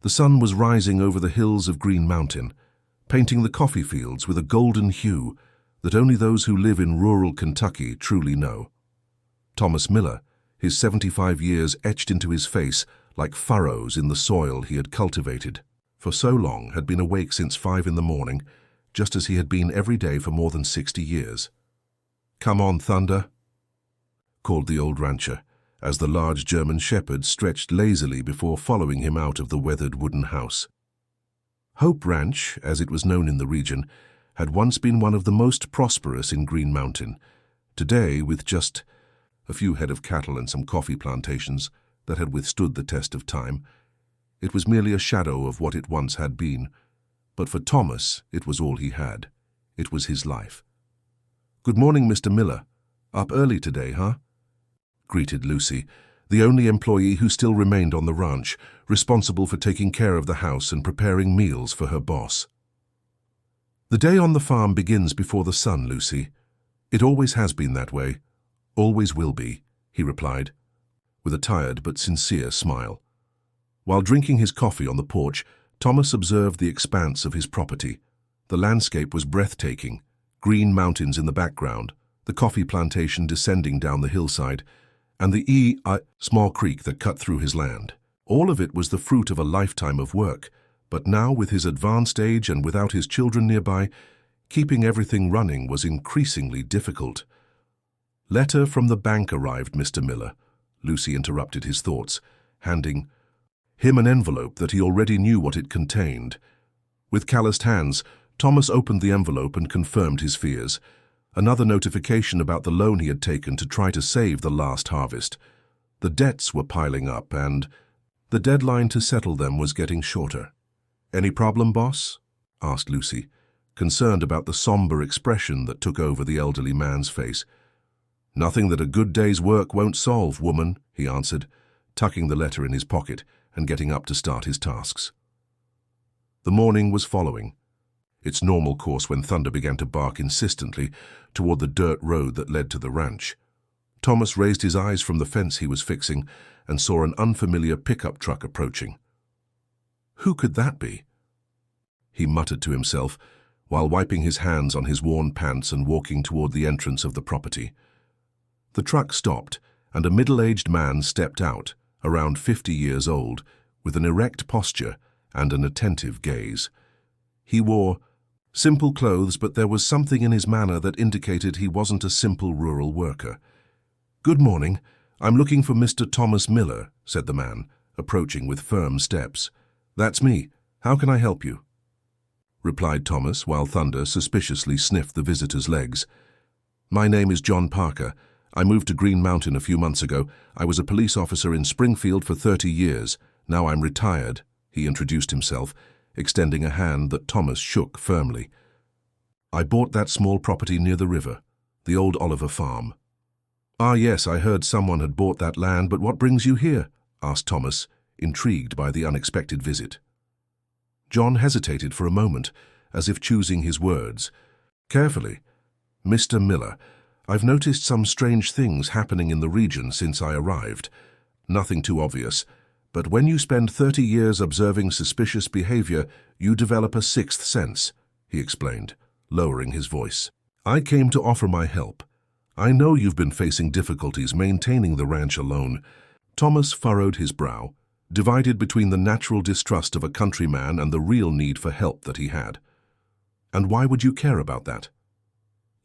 The sun was rising over the hills of Green Mountain, painting the coffee fields with a golden hue that only those who live in rural Kentucky truly know. Thomas Miller, his 75 years etched into his face like furrows in the soil he had cultivated for so long, had been awake since 5 in the morning, just as he had been every day for more than 60 years. "Come on, Thunder," called the old rancher, as the large German shepherd stretched lazily before following him out of the weathered wooden house. Hope Ranch, as it was known in the region, had once been one of the most prosperous in Green Mountain. Today, with just a few head of cattle and some coffee plantations that had withstood the test of time, it was merely a shadow of what it once had been. But for Thomas, it was all he had. It was his life. "Good morning, Mr. Miller. Up early today, huh?" greeted Lucy, the only employee who still remained on the ranch, responsible for taking care of the house and preparing meals for her boss. "The day on the farm begins before the sun, Lucy. It always has been that way. Always will be," he replied, with a tired but sincere smile. While drinking his coffee on the porch, Thomas observed the expanse of his property. The landscape was breathtaking, green mountains in the background, the coffee plantation descending down the hillside, and the small creek that cut through his land. All of it was the fruit of a lifetime of work, but now, with his advanced age and without his children nearby, keeping everything running was increasingly difficult. "Letter from the bank arrived, Mr. Miller," Lucy interrupted his thoughts, handing him an envelope that he already knew what it contained. With calloused hands, Thomas opened the envelope and confirmed his fears. Another notification about the loan he had taken to try to save the last harvest. The debts were piling up, and the deadline to settle them was getting shorter. "Any problem, boss?" asked Lucy, concerned about the somber expression that took over the elderly man's face. "Nothing that a good day's work won't solve, woman," he answered, tucking the letter in his pocket and getting up to start his tasks. The morning was following its normal course when Thunder began to bark insistently toward the dirt road that led to the ranch. Thomas raised his eyes from the fence he was fixing and saw an unfamiliar pickup truck approaching. "Who could that be?" he muttered to himself while wiping his hands on his worn pants and walking toward the entrance of the property. The truck stopped, and a middle-aged man stepped out, around 50 years old, with an erect posture and an attentive gaze. He wore simple clothes, but there was something in his manner that indicated he wasn't a simple rural worker. "Good morning. I'm looking for Mr. Thomas Miller," said the man, approaching with firm steps. "That's me. How can I help you?" replied Thomas, while Thunder suspiciously sniffed the visitor's legs. "My name is John Parker. I moved to Green Mountain a few months ago. I was a police officer in Springfield for 30 years. Now I'm retired," he introduced himself, extending a hand that Thomas shook firmly. "I bought that small property near the river, the old Oliver farm." "Ah, yes, I heard someone had bought that land, but what brings you here?" asked Thomas, intrigued by the unexpected visit. John hesitated for a moment, as if choosing his words. Carefully, "Mr. Miller, I've noticed some strange things happening in the region since I arrived. Nothing too obvious, but when you spend 30 years observing suspicious behavior, you develop a sixth sense," he explained, lowering his voice. "I came to offer my help. I know you've been facing difficulties maintaining the ranch alone." Thomas furrowed his brow, divided between the natural distrust of a countryman and the real need for help that he had. "And why would you care about that?"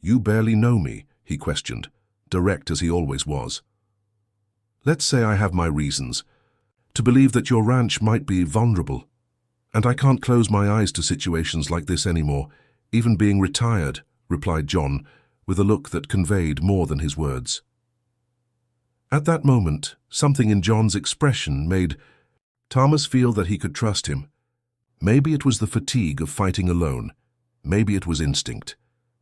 "You barely know me," he questioned, direct as he always was. "Let's say I have my reasons to believe that your ranch might be vulnerable, and I can't close my eyes to situations like this anymore, even being retired," replied John, with a look that conveyed more than his words. At that moment, something in John's expression made Thomas feel that he could trust him. Maybe it was the fatigue of fighting alone. Maybe it was instinct.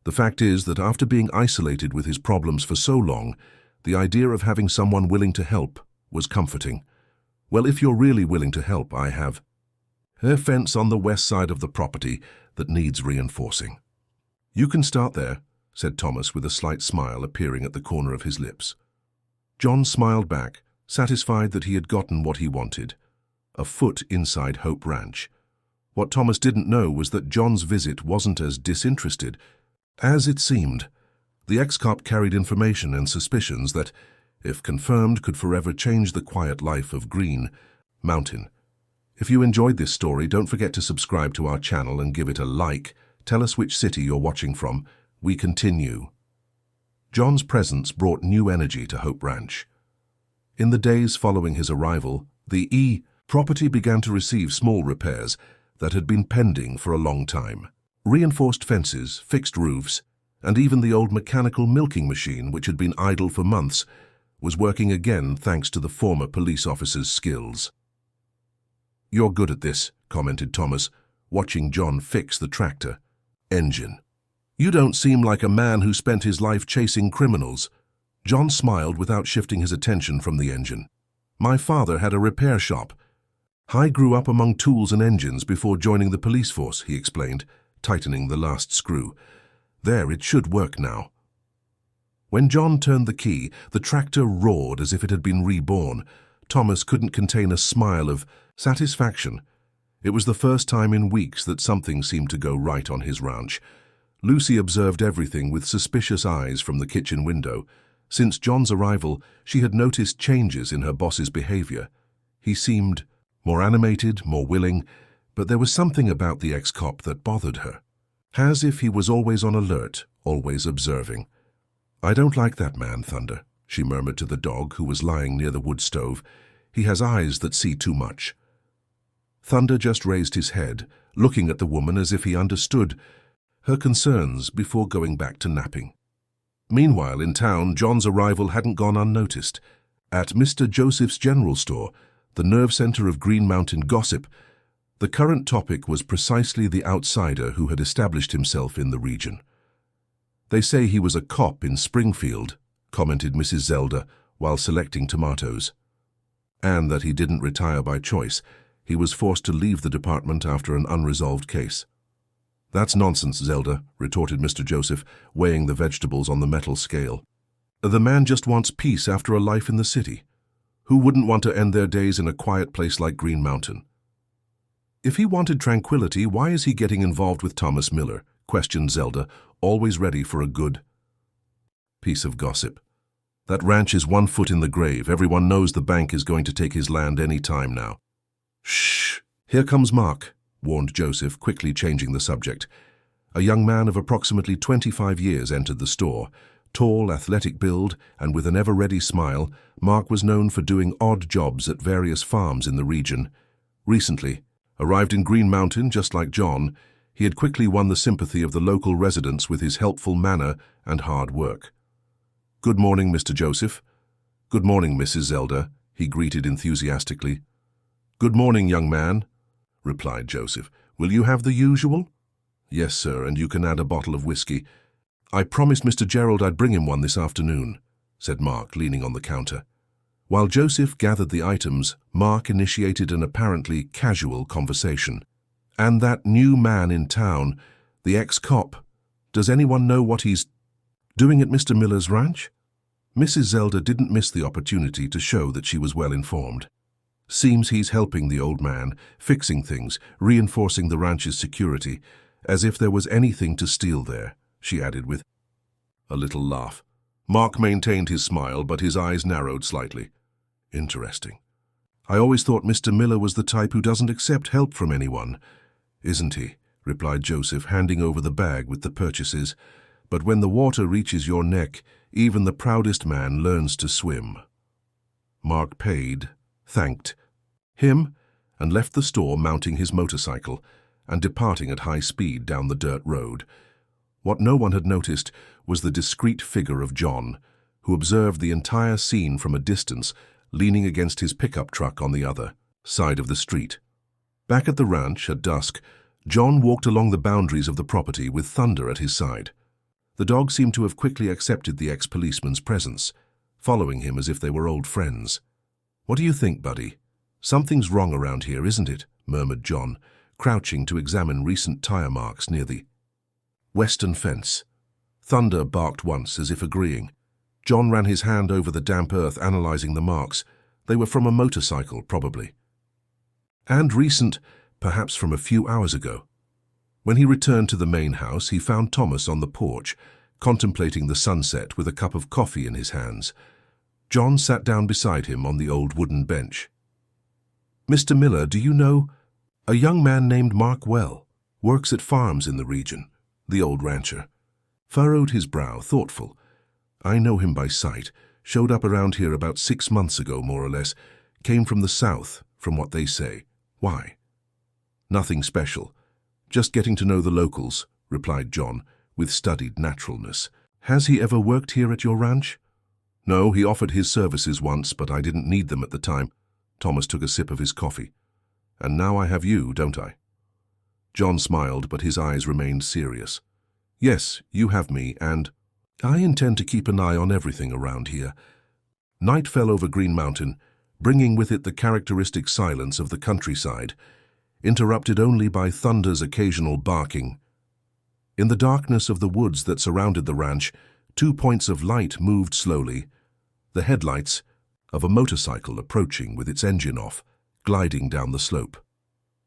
The fact is that after being isolated with his problems for so long, the idea of having someone willing to help was comforting. "Well, if you're really willing to help, I have a fence on the west side of the property that needs reinforcing." "You can start there," said Thomas with a slight smile appearing at the corner of his lips. John smiled back, satisfied that he had gotten what he wanted. a foot inside Hope Ranch. What Thomas didn't know was that John's visit wasn't as disinterested as it seemed. The ex-cop carried information and suspicions that, if confirmed, could forever change the quiet life of Green Mountain. If you enjoyed this story, don't forget to subscribe to our channel and give it a like. Tell us which city you're watching from. We continue. John's presence brought new energy to Hope Ranch. In the days following his arrival, the property began to receive small repairs that had been pending for a long time. Reinforced fences, fixed roofs, and even the old mechanical milking machine, which had been idle for months, was working again thanks to the former police officer's skills. "You're good at this," commented Thomas, watching John fix the tractor engine. "You don't seem like a man who spent his life chasing criminals." John smiled without shifting his attention from the engine. "My father had a repair shop. I grew up among tools and engines before joining the police force," he explained, tightening the last screw. "There, it should work now." When John turned the key, the tractor roared as if it had been reborn. Thomas couldn't contain a smile of satisfaction. It was the first time in weeks that something seemed to go right on his ranch. Lucy observed everything with suspicious eyes from the kitchen window. Since John's arrival, she had noticed changes in her boss's behavior. He seemed more animated, more willing, but there was something about the ex-cop that bothered her. As if he was always on alert, always observing. "I don't like that man, Thunder," she murmured to the dog who was lying near the wood stove. "He has eyes that see too much." Thunder just raised his head, looking at the woman as if he understood her concerns before going back to napping. Meanwhile, in town, John's arrival hadn't gone unnoticed. At Mr. Joseph's General Store, the nerve center of Green Mountain gossip, the current topic was precisely the outsider who had established himself in the region. "They say he was a cop in Springfield," commented Mrs. Zelda while selecting tomatoes. "And that he didn't retire by choice. He was forced to leave the department after an unresolved case." "That's nonsense, Zelda," retorted Mr. Joseph, weighing the vegetables on the metal scale. "The man just wants peace after a life in the city. Who wouldn't want to end their days in a quiet place like Green Mountain?" "If he wanted tranquility, why is he getting involved with Thomas Miller?" questioned Zelda, always ready for a good piece of gossip. "That ranch is 1 foot in the grave. Everyone knows the bank is going to take his land any time now." "Shh! Here comes Mark," warned Joseph, quickly changing the subject. A young man of approximately 25 years entered the store. Tall, athletic build, and with an ever-ready smile, Mark was known for doing odd jobs at various farms in the region. Recently, arrived in Green Mountain just like John, he had quickly won the sympathy of the local residents with his helpful manner and hard work. "Good morning, Mr. Joseph." "Good morning, Mrs. Zelda," he greeted enthusiastically. "Good morning, young man," replied Joseph. "Will you have the usual?" "Yes, sir, and you can add a bottle of whiskey." "I promised Mr. Gerald I'd bring him one this afternoon," said Mark, leaning on the counter. While Joseph gathered the items, Mark initiated an apparently casual conversation. "And that new man in town, the ex-cop, does anyone know what he's doing at Mr. Miller's ranch?" Mrs. Zelda didn't miss the opportunity to show that she was well informed. "Seems he's helping the old man, fixing things, reinforcing the ranch's security, as if there was anything to steal there," she added with a little laugh. Mark maintained his smile, but his eyes narrowed slightly. "Interesting. I always thought Mr. Miller was the type who doesn't accept help from anyone." "Isn't he?" replied Joseph, handing over the bag with the purchases. "But when the water reaches your neck, even the proudest man learns to swim." Mark paid, thanked him, and left the store mounting his motorcycle and departing at high speed down the dirt road. What no one had noticed was the discreet figure of John, who observed the entire scene from a distance, leaning against his pickup truck on the other side of the street. Back at the ranch at dusk, John walked along the boundaries of the property with Thunder at his side. The dog seemed to have quickly accepted the ex-policeman's presence, following him as if they were old friends. "What do you think, buddy? Something's wrong around here, isn't it?" murmured John, crouching to examine recent tire marks near the western fence. Thunder barked once, as if agreeing. John ran his hand over the damp earth, analyzing the marks. They were from a motorcycle, probably. And recent, perhaps from a few hours ago. When he returned to the main house, he found Thomas on the porch, contemplating the sunset with a cup of coffee in his hands. John sat down beside him on the old wooden bench. "Mr. Miller, do you know a young man named Mark Well, works at farms in the region?" The old rancher furrowed his brow, thoughtful. "I know him by sight. Showed up around here about 6 months ago, more or less. Came from the south, from what they say. Why?" "Nothing special. Just getting to know the locals," replied John, with studied naturalness. "Has he ever worked here at your ranch?" "No, he offered his services once, but I didn't need them at the time." Thomas took a sip of his coffee. "And now I have you, don't I?" John smiled, but his eyes remained serious. "Yes, you have me, and I intend to keep an eye on everything around here." Night fell over Green Mountain, bringing with it the characteristic silence of the countryside, interrupted only by thunder's occasional barking. In the darkness of the woods that surrounded the ranch, 2 points of light moved slowly, the headlights of a motorcycle approaching with its engine off, gliding down the slope.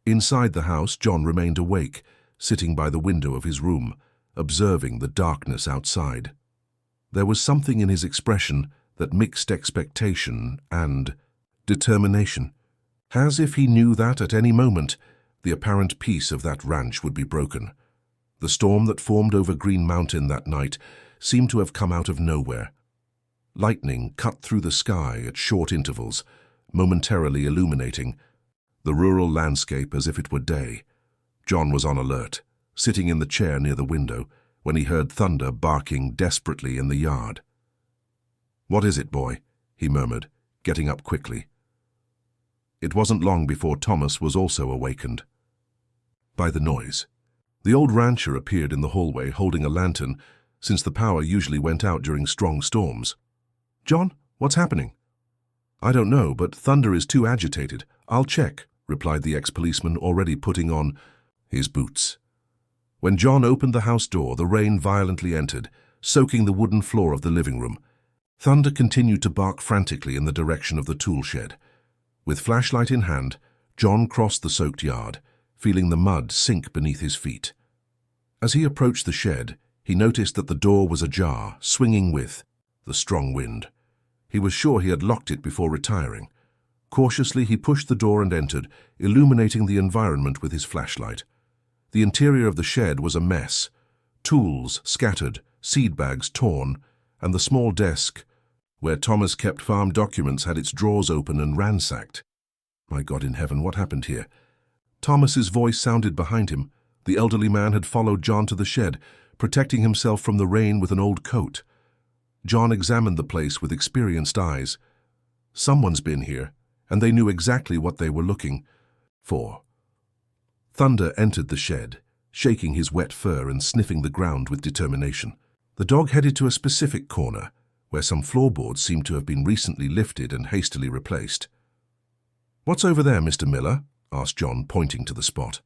Inside the house, John remained awake, sitting by the window of his room, observing the darkness outside. There was something in his expression that mixed expectation and determination, as if he knew that at any moment the apparent peace of that ranch would be broken. The storm that formed over Green Mountain that night seemed to have come out of nowhere. Lightning cut through the sky at short intervals, momentarily illuminating the rural landscape as if it were day. John was on alert, sitting in the chair near the window, when he heard thunder barking desperately in the yard. "What is it, boy?" he murmured, getting up quickly. It wasn't long before Thomas was also awakened by the noise. The old rancher appeared in the hallway holding a lantern, since the power usually went out during strong storms. "John, what's happening?" "I don't know, but thunder is too agitated. I'll check," replied the ex-policeman, already putting on his boots. When John opened the house door, the rain violently entered, soaking the wooden floor of the living room. Thunder continued to bark frantically in the direction of the tool shed. With flashlight in hand, John crossed the soaked yard, feeling the mud sink beneath his feet. As he approached the shed, he noticed that the door was ajar, swinging with the strong wind. He was sure he had locked it before retiring. Cautiously, he pushed the door and entered, illuminating the environment with his flashlight. The interior of the shed was a mess. Tools scattered, seed bags torn, and the small desk where Thomas kept farm documents had its drawers open and ransacked. My God in heaven, what happened here? Thomas's voice sounded behind him. The elderly man had followed John to the shed, protecting himself from the rain with an old coat. John examined the place with experienced eyes. Someone's been here, and they knew exactly what they were looking for. Thunder entered the shed, shaking his wet fur and sniffing the ground with determination. The dog headed to a specific corner, where some floorboards seemed to have been recently lifted and hastily replaced. "What's over there, Mr. Miller?" asked John, pointing to the spot.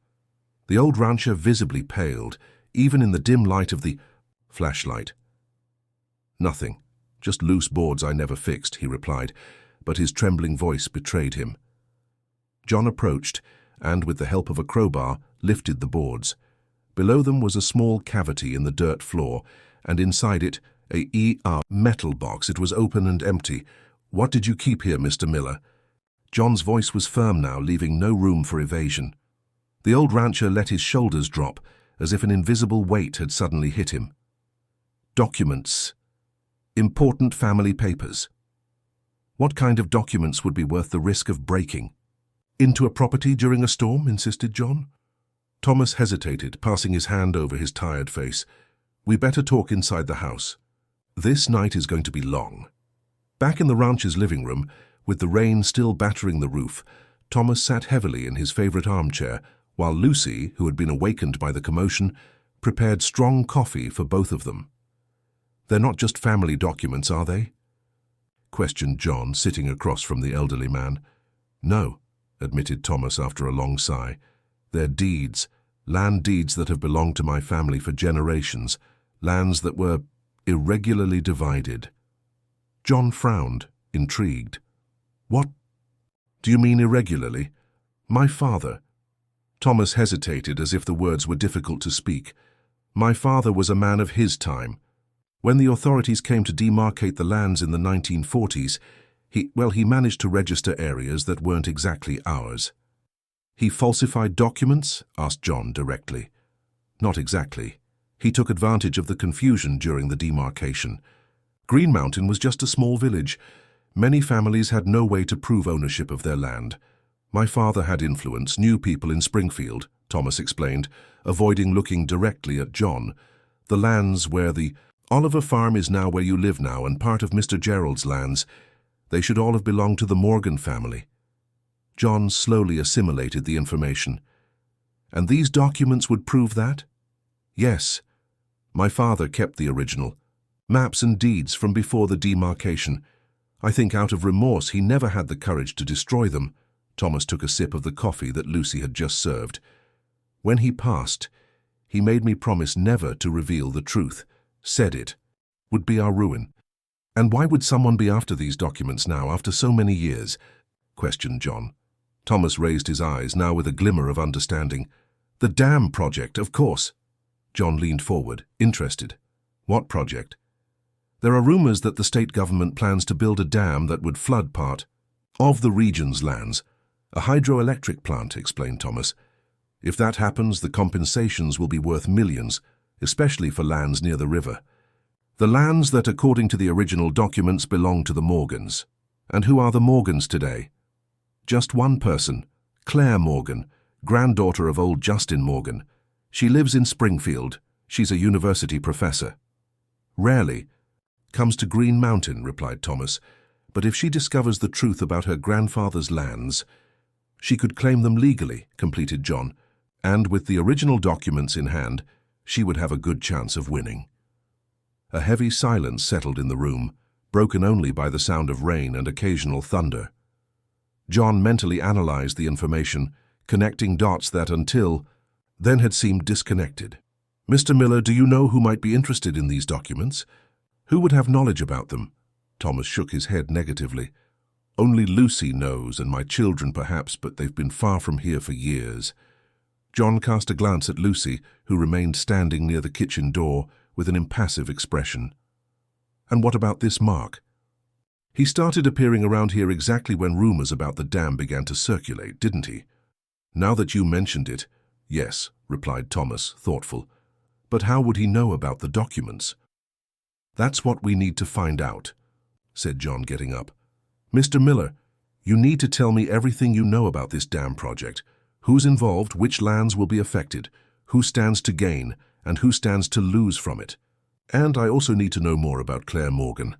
The old rancher visibly paled, even in the dim light of the flashlight. "Nothing. Just loose boards I never fixed," he replied, but his trembling voice betrayed him. John approached, and with the help of a crowbar, lifted the boards. Below them was a small cavity in the dirt floor, and inside it, a metal box. It was open and empty. "What did you keep here, Mr. Miller?" John's voice was firm now, leaving no room for evasion. The old rancher let his shoulders drop, as if an invisible weight had suddenly hit him. "Documents. Important family papers." "What kind of documents would be worth the risk of breaking into a property during a storm?" insisted John. Thomas hesitated, passing his hand over his tired face. "We better talk inside the house. This night is going to be long." Back in the rancher's living room, with the rain still battering the roof, Thomas sat heavily in his favorite armchair, while Lucy, who had been awakened by the commotion, prepared strong coffee for both of them. "They're not just family documents, are they?" questioned John, sitting across from the elderly man. "No," admitted Thomas after a long sigh. "They're deeds, land deeds that have belonged to my family for generations, lands that were irregularly divided." John frowned, intrigued. "What do you mean irregularly?" My father. Thomas hesitated as if the words were difficult to speak. My father was a man of his time. When the authorities came to demarcate the lands in the 1940s, he managed to register areas that weren't exactly ours. He falsified documents? Asked John directly. Not exactly. He took advantage of the confusion during the demarcation. Green Mountain was just a small village. Many families had no way to prove ownership of their land. My father had influence, knew people in Springfield, Thomas explained, avoiding looking directly at John. The lands where the Oliver Farm is now where you live now and part of Mr. Gerald's lands, they should all have belonged to the Morgan family. John slowly assimilated the information. And these documents would prove that? Yes. My father kept the original. Maps and deeds from before the demarcation. I think out of remorse he never had the courage to destroy them. Thomas took a sip of the coffee that Lucy had just served. When he passed, he made me promise never to reveal the truth. Said it would be our ruin. And why would someone be after these documents now, after so many years? Questioned John. Thomas raised his eyes, now with a glimmer of understanding. The dam project, of course. John leaned forward, interested. What project? There are rumors that the state government plans to build a dam that would flood part of the region's lands. A hydroelectric plant, explained Thomas. If that happens, the compensations will be worth millions, especially for lands near the river. The lands that, according to the original documents, belong to the Morgans. And who are the Morgans today? Just one person, Claire Morgan, granddaughter of old Justin Morgan. She lives in Springfield. She's a university professor. Rarely. Comes to Green Mountain, replied Thomas. But if she discovers the truth about her grandfather's lands, she could claim them legally, completed John. And with the original documents in hand, she would have a good chance of winning. A heavy silence settled in the room, broken only by the sound of rain and occasional thunder. John mentally analyzed the information, connecting dots that until then had seemed disconnected. Mr. Miller, do you know who might be interested in these documents? Who would have knowledge about them? Thomas shook his head negatively. Only Lucy knows, and my children perhaps, but they've been far from here for years. John cast a glance at Lucy, who remained standing near the kitchen door with an impassive expression. And what about this Mark? He started appearing around here exactly when rumors about the dam began to circulate, didn't he? Now that you mentioned it, yes, replied Thomas, thoughtful. But how would he know about the documents? That's what we need to find out, said John, getting up. Mr. Miller, you need to tell me everything you know about this dam project. Who's involved, which lands will be affected, who stands to gain, and who stands to lose from it. And I also need to know more about Claire Morgan.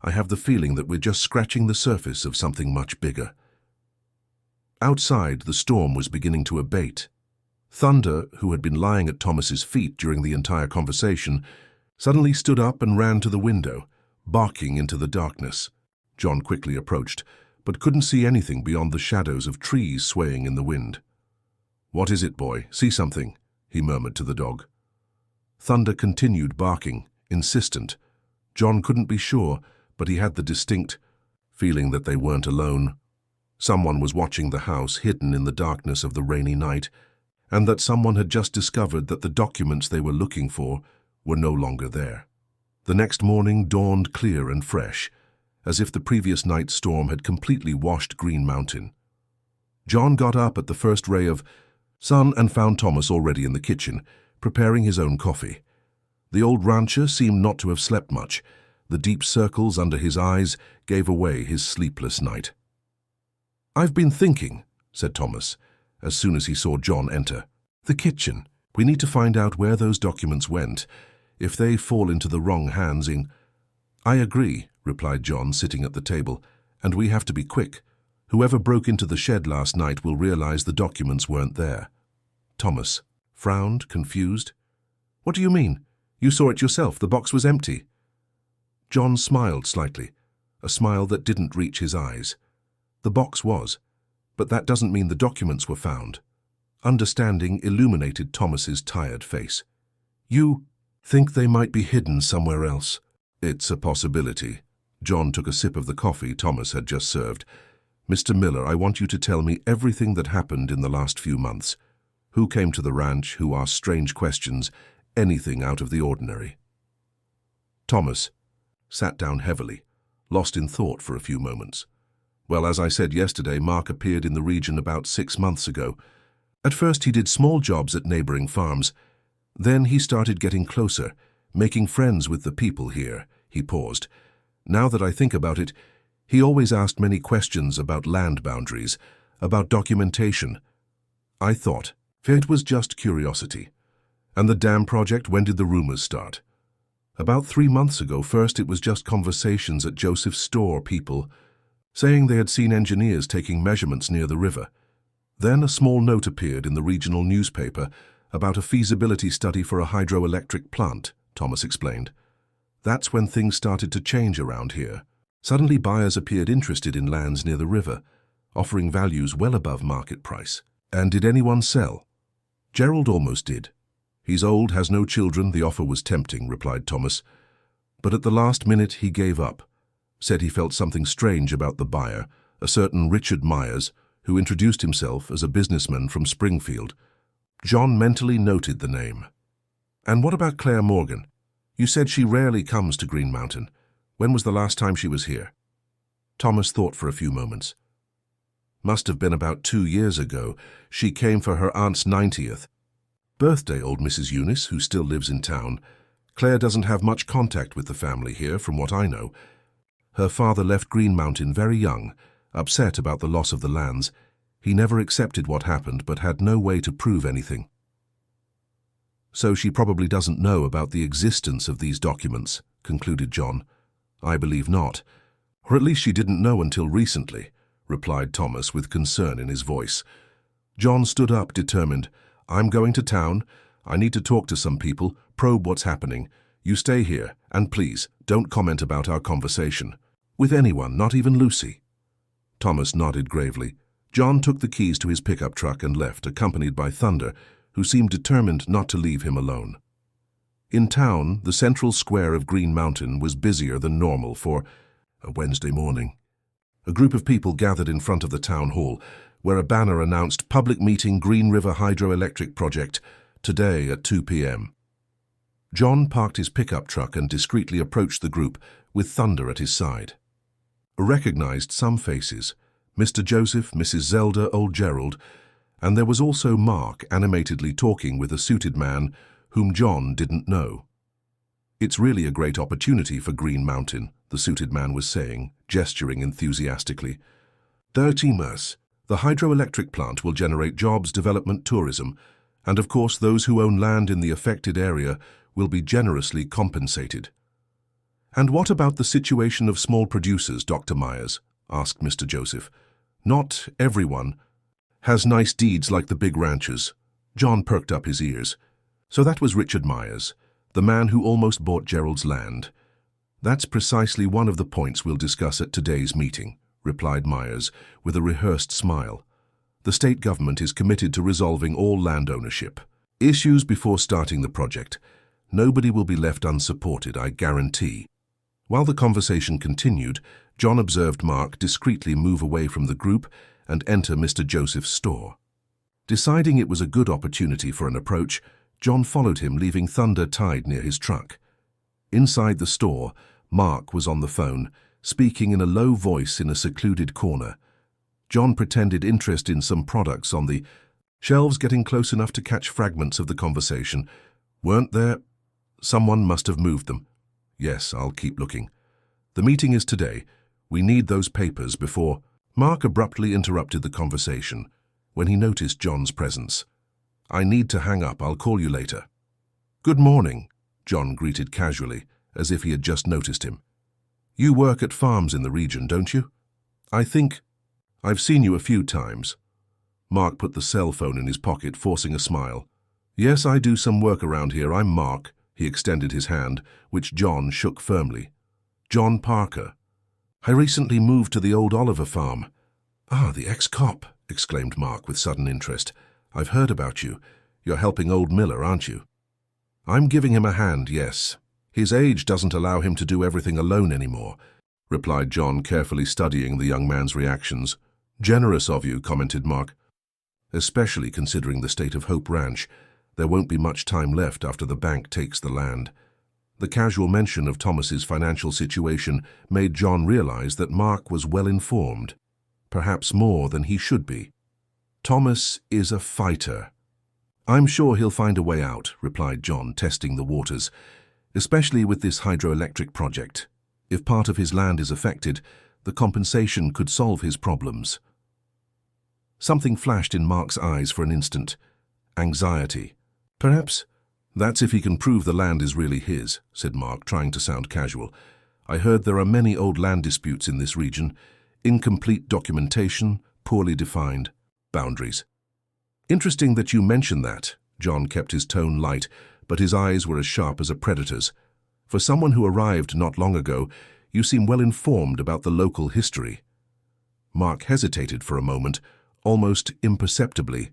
I have the feeling that we're just scratching the surface of something much bigger. Outside, the storm was beginning to abate. Thunder, who had been lying at Thomas's feet during the entire conversation, suddenly stood up and ran to the window, barking into the darkness. John quickly approached, but couldn't see anything beyond the shadows of trees swaying in the wind. "What is it, boy? See something?" he murmured to the dog. Thunder continued barking, insistent. John couldn't be sure, but he had the distinct feeling that they weren't alone. Someone was watching the house hidden in the darkness of the rainy night, and that someone had just discovered that the documents they were looking for were no longer there. The next morning dawned clear and fresh, as if the previous night's storm had completely washed Green Mountain. John got up at the first ray of sun and found Thomas already in the kitchen, preparing his own coffee. The old rancher seemed not to have slept much. The deep circles under his eyes gave away his sleepless night. "I've been thinking," said Thomas, as soon as he saw John enter. "The kitchen. We need to find out where those documents went. If they fall into the wrong hands in—" "I agree," replied John, sitting at the table, "and we have to be quick. Whoever broke into the shed last night will realize the documents weren't there." Thomas frowned, confused. "What do you mean? You saw it yourself. The box was empty." John smiled slightly, a smile that didn't reach his eyes. The box was, but that doesn't mean the documents were found. Understanding illuminated Thomas's tired face. "You think they might be hidden somewhere else?" "It's a possibility." John took a sip of the coffee Thomas had just served. Mr. Miller, I want you to tell me everything that happened in the last few months. Who came to the ranch, who asked strange questions, anything out of the ordinary. Thomas sat down heavily, lost in thought for a few moments. Well, as I said yesterday, Mark appeared in the region about 6 months ago. At first he did small jobs at neighboring farms. Then he started getting closer, making friends with the people here. He paused. Now that I think about it, he always asked many questions about land boundaries, about documentation. I thought it was just curiosity. And the dam project, when did the rumors start? About 3 months ago. First it was just conversations at Joseph's store, people saying they had seen engineers taking measurements near the river. Then a small note appeared in the regional newspaper about a feasibility study for a hydroelectric plant, Thomas explained. That's when things started to change around here. Suddenly buyers appeared interested in lands near the river, offering values well above market price. And did anyone sell? Gerald almost did. He's old, has no children. The offer was tempting, replied Thomas. But at the last minute he gave up, said he felt something strange about the buyer, a certain Richard Myers, who introduced himself as a businessman from Springfield. John mentally noted the name. And what about Claire Morgan? You said she rarely comes to Green Mountain. When was the last time she was here? Thomas thought for a few moments. Must have been about 2 years ago. She came for her aunt's 90th birthday, old Mrs. Eunice, who still lives in town. Claire doesn't have much contact with the family here, from what I know. Her father left Green Mountain very young, upset about the loss of the lands. He never accepted what happened, but had no way to prove anything. So she probably doesn't know about the existence of these documents, concluded John. I believe not. Or at least she didn't know until recently, replied Thomas with concern in his voice. John stood up, determined. I'm going to town. I need to talk to some people, probe what's happening. You stay here, and please, don't comment about our conversation. With anyone, not even Lucy. Thomas nodded gravely. John took the keys to his pickup truck and left, accompanied by Thunder, who seemed determined not to leave him alone. In town, the central square of Green Mountain was busier than normal for a Wednesday morning. A group of people gathered in front of the town hall, where a banner announced Public Meeting Green River Hydroelectric Project, today at 2 p.m. John parked his pickup truck and discreetly approached the group, with Thunder at his side. Recognized some faces, Mr. Joseph, Mrs. Zelda, old Gerald, and there was also Mark animatedly talking with a suited man whom John didn't know. It's really a great opportunity for Green Mountain, the suited man was saying, gesturing enthusiastically. Their teamers. The hydroelectric plant will generate jobs, development, tourism, and of course those who own land in the affected area will be generously compensated. And what about the situation of small producers, Dr. Myers? Asked Mr. Joseph. Not everyone has nice deeds like the big ranchers. John perked up his ears. So that was Richard Myers, the man who almost bought Gerald's land. That's precisely one of the points we'll discuss at today's meeting, replied Myers with a rehearsed smile. The state government is committed to resolving all land ownership issues before starting the project. Nobody will be left unsupported, I guarantee. While the conversation continued, John observed Mark discreetly move away from the group and enter Mr. Joseph's store. Deciding it was a good opportunity for an approach, John followed him, leaving Thunder tied near his truck. Inside the store, Mark was on the phone, speaking in a low voice in a secluded corner. John pretended interest in some products on the shelves, getting close enough to catch fragments of the conversation. Weren't there? Someone must have moved them. Yes, I'll keep looking. The meeting is today. We need those papers before... Mark abruptly interrupted the conversation when he noticed John's presence. I need to hang up. I'll call you later. Good morning, John greeted casually, as if he had just noticed him. You work at farms in the region, don't you? I think I've seen you a few times. Mark put the cell phone in his pocket, forcing a smile. Yes, I do some work around here. I'm Mark. He extended his hand, which John shook firmly. John Parker. I recently moved to the old Oliver farm. Ah, the ex-cop, exclaimed Mark with sudden interest. I've heard about you. You're helping old Miller, aren't you? I'm giving him a hand, yes. His age doesn't allow him to do everything alone anymore, replied John, carefully studying the young man's reactions. Generous of you, commented Mark. Especially considering the state of Hope Ranch. There won't be much time left after the bank takes the land. The casual mention of Thomas's financial situation made John realize that Mark was well informed, perhaps more than he should be. Thomas is a fighter. I'm sure he'll find a way out, replied John, testing the waters, especially with this hydroelectric project. If part of his land is affected, the compensation could solve his problems. Something flashed in Mark's eyes for an instant. Anxiety. Perhaps. That's if he can prove the land is really his, said Mark, trying to sound casual. I heard there are many old land disputes in this region. Incomplete documentation, poorly defined boundaries. Interesting that you mention that. John kept his tone light, but his eyes were as sharp as a predator's. For someone who arrived not long ago, you seem well informed about the local history. Mark hesitated for a moment, almost imperceptibly.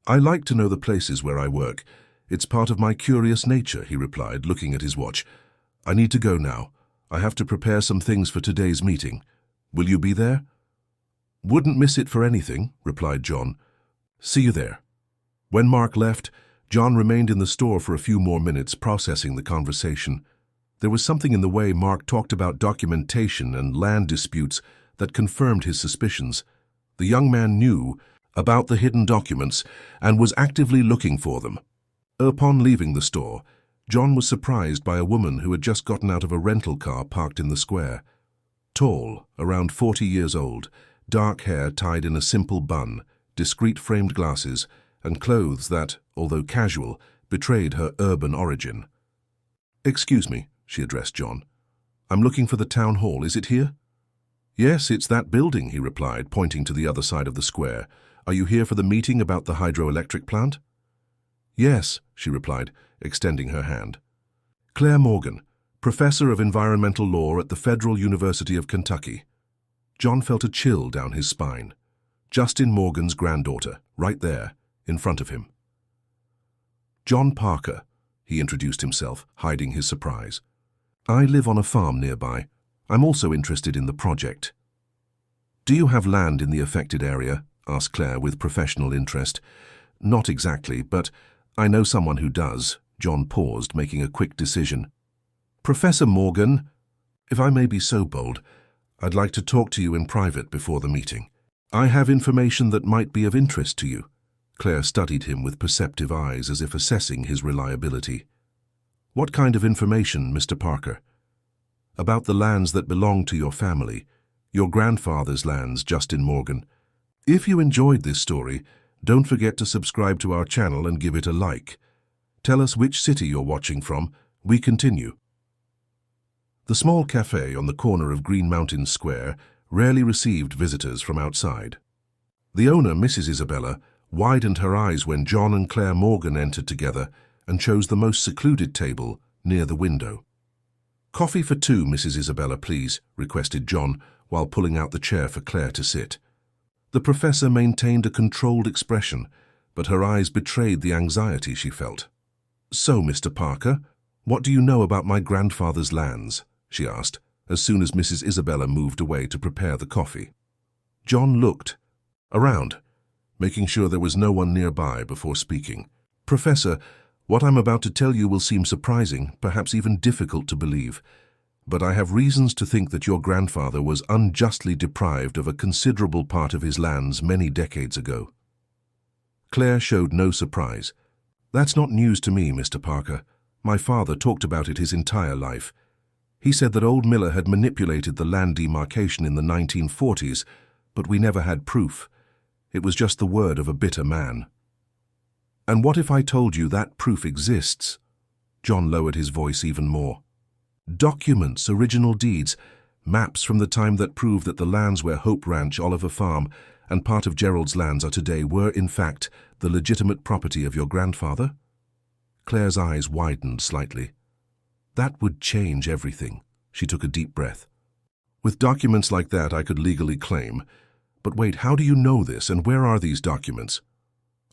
I like to know the places where I work. It's part of my curious nature, he replied, looking at his watch. I need to go now. I have to prepare some things for today's meeting. Will you be there? Wouldn't miss it for anything, replied John. See you there. When Mark left, John remained in the store for a few more minutes, processing the conversation. There was something in the way Mark talked about documentation and land disputes that confirmed his suspicions. The young man knew about the hidden documents and was actively looking for them. Upon leaving the store, John was surprised by a woman who had just gotten out of a rental car parked in the square. Tall, around 40 years old, dark hair tied in a simple bun, discreet framed glasses, and clothes that, although casual, betrayed her urban origin. Excuse me, she addressed John. I'm looking for the town hall. Is it here? Yes, it's that building, he replied, pointing to the other side of the square. Are you here for the meeting about the hydroelectric plant? Yes, she replied, extending her hand. Claire Morgan, Professor of Environmental Law at the Federal University of Kentucky. John felt a chill down his spine. Justin Morgan's granddaughter, right there, in front of him. John Parker, he introduced himself, hiding his surprise. I live on a farm nearby. I'm also interested in the project. Do you have land in the affected area? Asked Claire with professional interest. Not exactly, but I know someone who does. John paused, making a quick decision. Professor Morgan, if I may be so bold, I'd like to talk to you in private before the meeting. I have information that might be of interest to you. Claire studied him with perceptive eyes as if assessing his reliability. What kind of information, Mr. Parker? About the lands that belong to your family, your grandfather's lands, Justin Morgan. If you enjoyed this story, don't forget to subscribe to our channel and give it a like. Tell us which city you're watching from. We continue. The small cafe on the corner of Green Mountain Square rarely received visitors from outside. The owner, Mrs. Isabella, widened her eyes when John and Claire Morgan entered together and chose the most secluded table near the window. Coffee for two, Mrs. Isabella, please, requested John, while pulling out the chair for Claire to sit. The professor maintained a controlled expression, but her eyes betrayed the anxiety she felt. So, Mr. Parker, what do you know about my grandfather's lands? She asked, as soon as Mrs. Isabella moved away to prepare the coffee. John looked around, making sure there was no one nearby before speaking. Professor, what I'm about to tell you will seem surprising, perhaps even difficult to believe, but I have reasons to think that your grandfather was unjustly deprived of a considerable part of his lands many decades ago. Claire showed no surprise. That's not news to me, Mr. Parker. My father talked about it his entire life. He said that old Miller had manipulated the land demarcation in the 1940s, but we never had proof. It was just the word of a bitter man. And what if I told you that proof exists? John lowered his voice even more. Documents, original deeds, maps from the time that prove that the lands where Hope Ranch, Oliver Farm, and part of Gerald's lands are today were, in fact, the legitimate property of your grandfather? Claire's eyes widened slightly. That would change everything. She took a deep breath. With documents like that, I could legally claim. But wait, how do you know this, and where are these documents?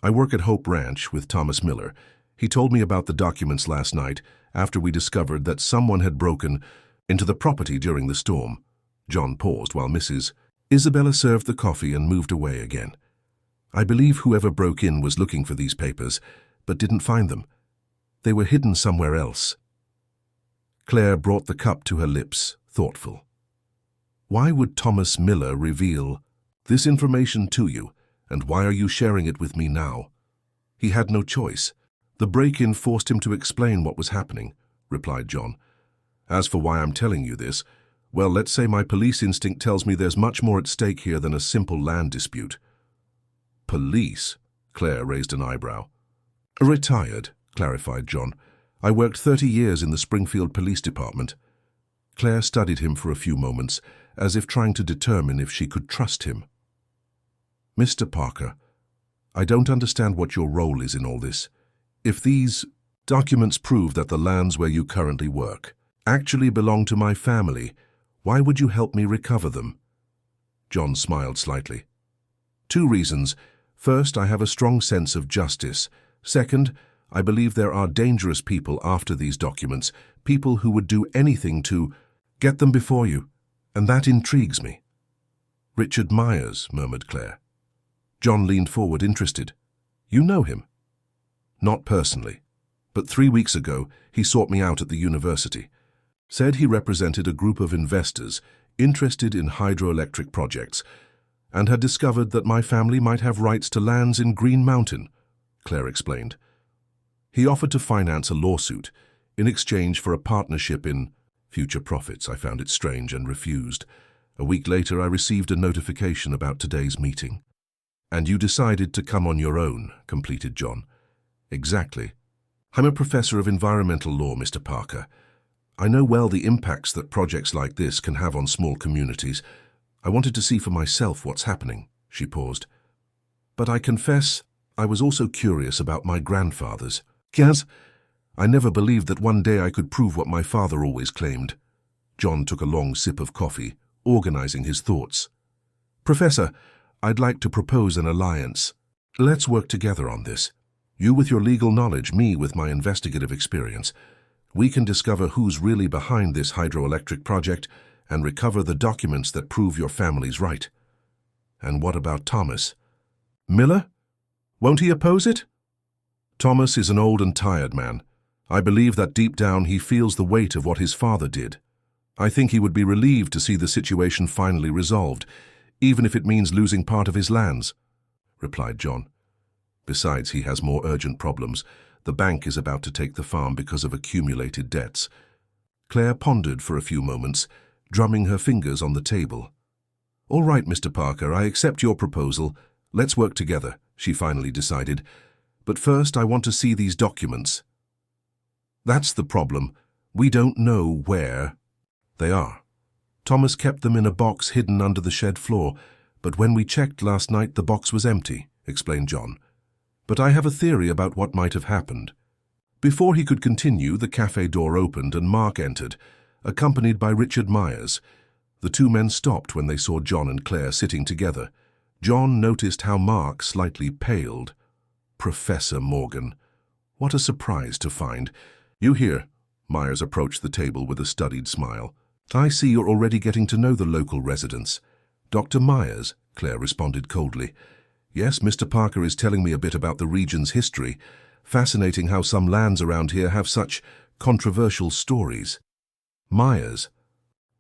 I work at Hope Ranch with Thomas Miller. He told me about the documents last night after we discovered that someone had broken into the property during the storm. John paused while Mrs. Isabella served the coffee and moved away again. I believe whoever broke in was looking for these papers, but didn't find them. They were hidden somewhere else. Claire brought the cup to her lips, thoughtful. Why would Thomas Miller reveal this information to you, and why are you sharing it with me now? He had no choice. The break-in forced him to explain what was happening, replied John. As for why I'm telling you this, well, let's say my police instinct tells me there's much more at stake here than a simple land dispute. Police? Claire raised an eyebrow. Retired, clarified John. I worked 30 years in the Springfield Police Department. Claire studied him for a few moments, as if trying to determine if she could trust him. Mr. Parker, I don't understand what your role is in all this. If these documents prove that the lands where you currently work actually belong to my family, why would you help me recover them? John smiled slightly. 2 reasons. First, I have a strong sense of justice. Second, I believe there are dangerous people after these documents, people who would do anything to get them before you, and that intrigues me. Richard Myers, murmured Claire. John leaned forward, interested. You know him? Not personally, but 3 weeks ago he sought me out at the university. Said he represented a group of investors interested in hydroelectric projects and had discovered that my family might have rights to lands in Green Mountain, Claire explained. He offered to finance a lawsuit in exchange for a partnership in future profits. I found it strange and refused. A week later, I received a notification about today's meeting. And you decided to come on your own, completed John. Exactly. I'm a professor of environmental law, Mr. Parker. I know well the impacts that projects like this can have on small communities. I wanted to see for myself what's happening, she paused. But I confess I was also curious about my grandfather's. Gaz, I never believed that one day I could prove what my father always claimed. John took a long sip of coffee, organizing his thoughts. Professor, I'd like to propose an alliance. Let's work together on this. You with your legal knowledge, me with my investigative experience. We can discover who's really behind this hydroelectric project and recover the documents that prove your family's right. And what about Thomas? Miller? Won't he oppose it? Thomas is an old and tired man. I believe that deep down he feels the weight of what his father did. I think he would be relieved to see the situation finally resolved, even if it means losing part of his lands, replied John. Besides, he has more urgent problems. The bank is about to take the farm because of accumulated debts. Claire pondered for a few moments, drumming her fingers on the table. All right, Mr. Parker, I accept your proposal. Let's work together, she finally decided. But first, I want to see these documents. That's the problem. We don't know where they are. Thomas kept them in a box hidden under the shed floor, but when we checked last night, the box was empty, explained John. But I have a theory about what might have happened. Before he could continue, the cafe door opened and Mark entered, accompanied by Richard Myers. The 2 men stopped when they saw John and Claire sitting together. John noticed how Mark slightly paled. Professor Morgan. What a surprise to find. You here? Myers approached the table with a studied smile. I see you're already getting to know the local residents. Dr. Myers, Claire responded coldly. Yes, Mr. Parker is telling me a bit about the region's history. Fascinating how some lands around here have such controversial stories. Myers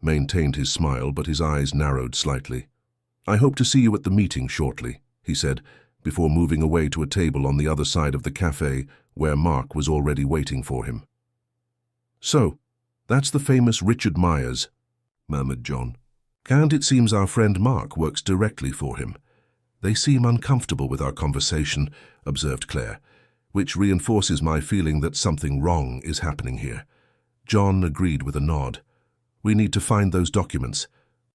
maintained his smile, but his eyes narrowed slightly. I hope to see you at the meeting shortly, he said, before moving away to a table on the other side of the cafe where Mark was already waiting for him. So, that's the famous Richard Myers, murmured John. And it seems our friend Mark works directly for him. They seem uncomfortable with our conversation, observed Claire, which reinforces my feeling that something wrong is happening here. John agreed with a nod. We need to find those documents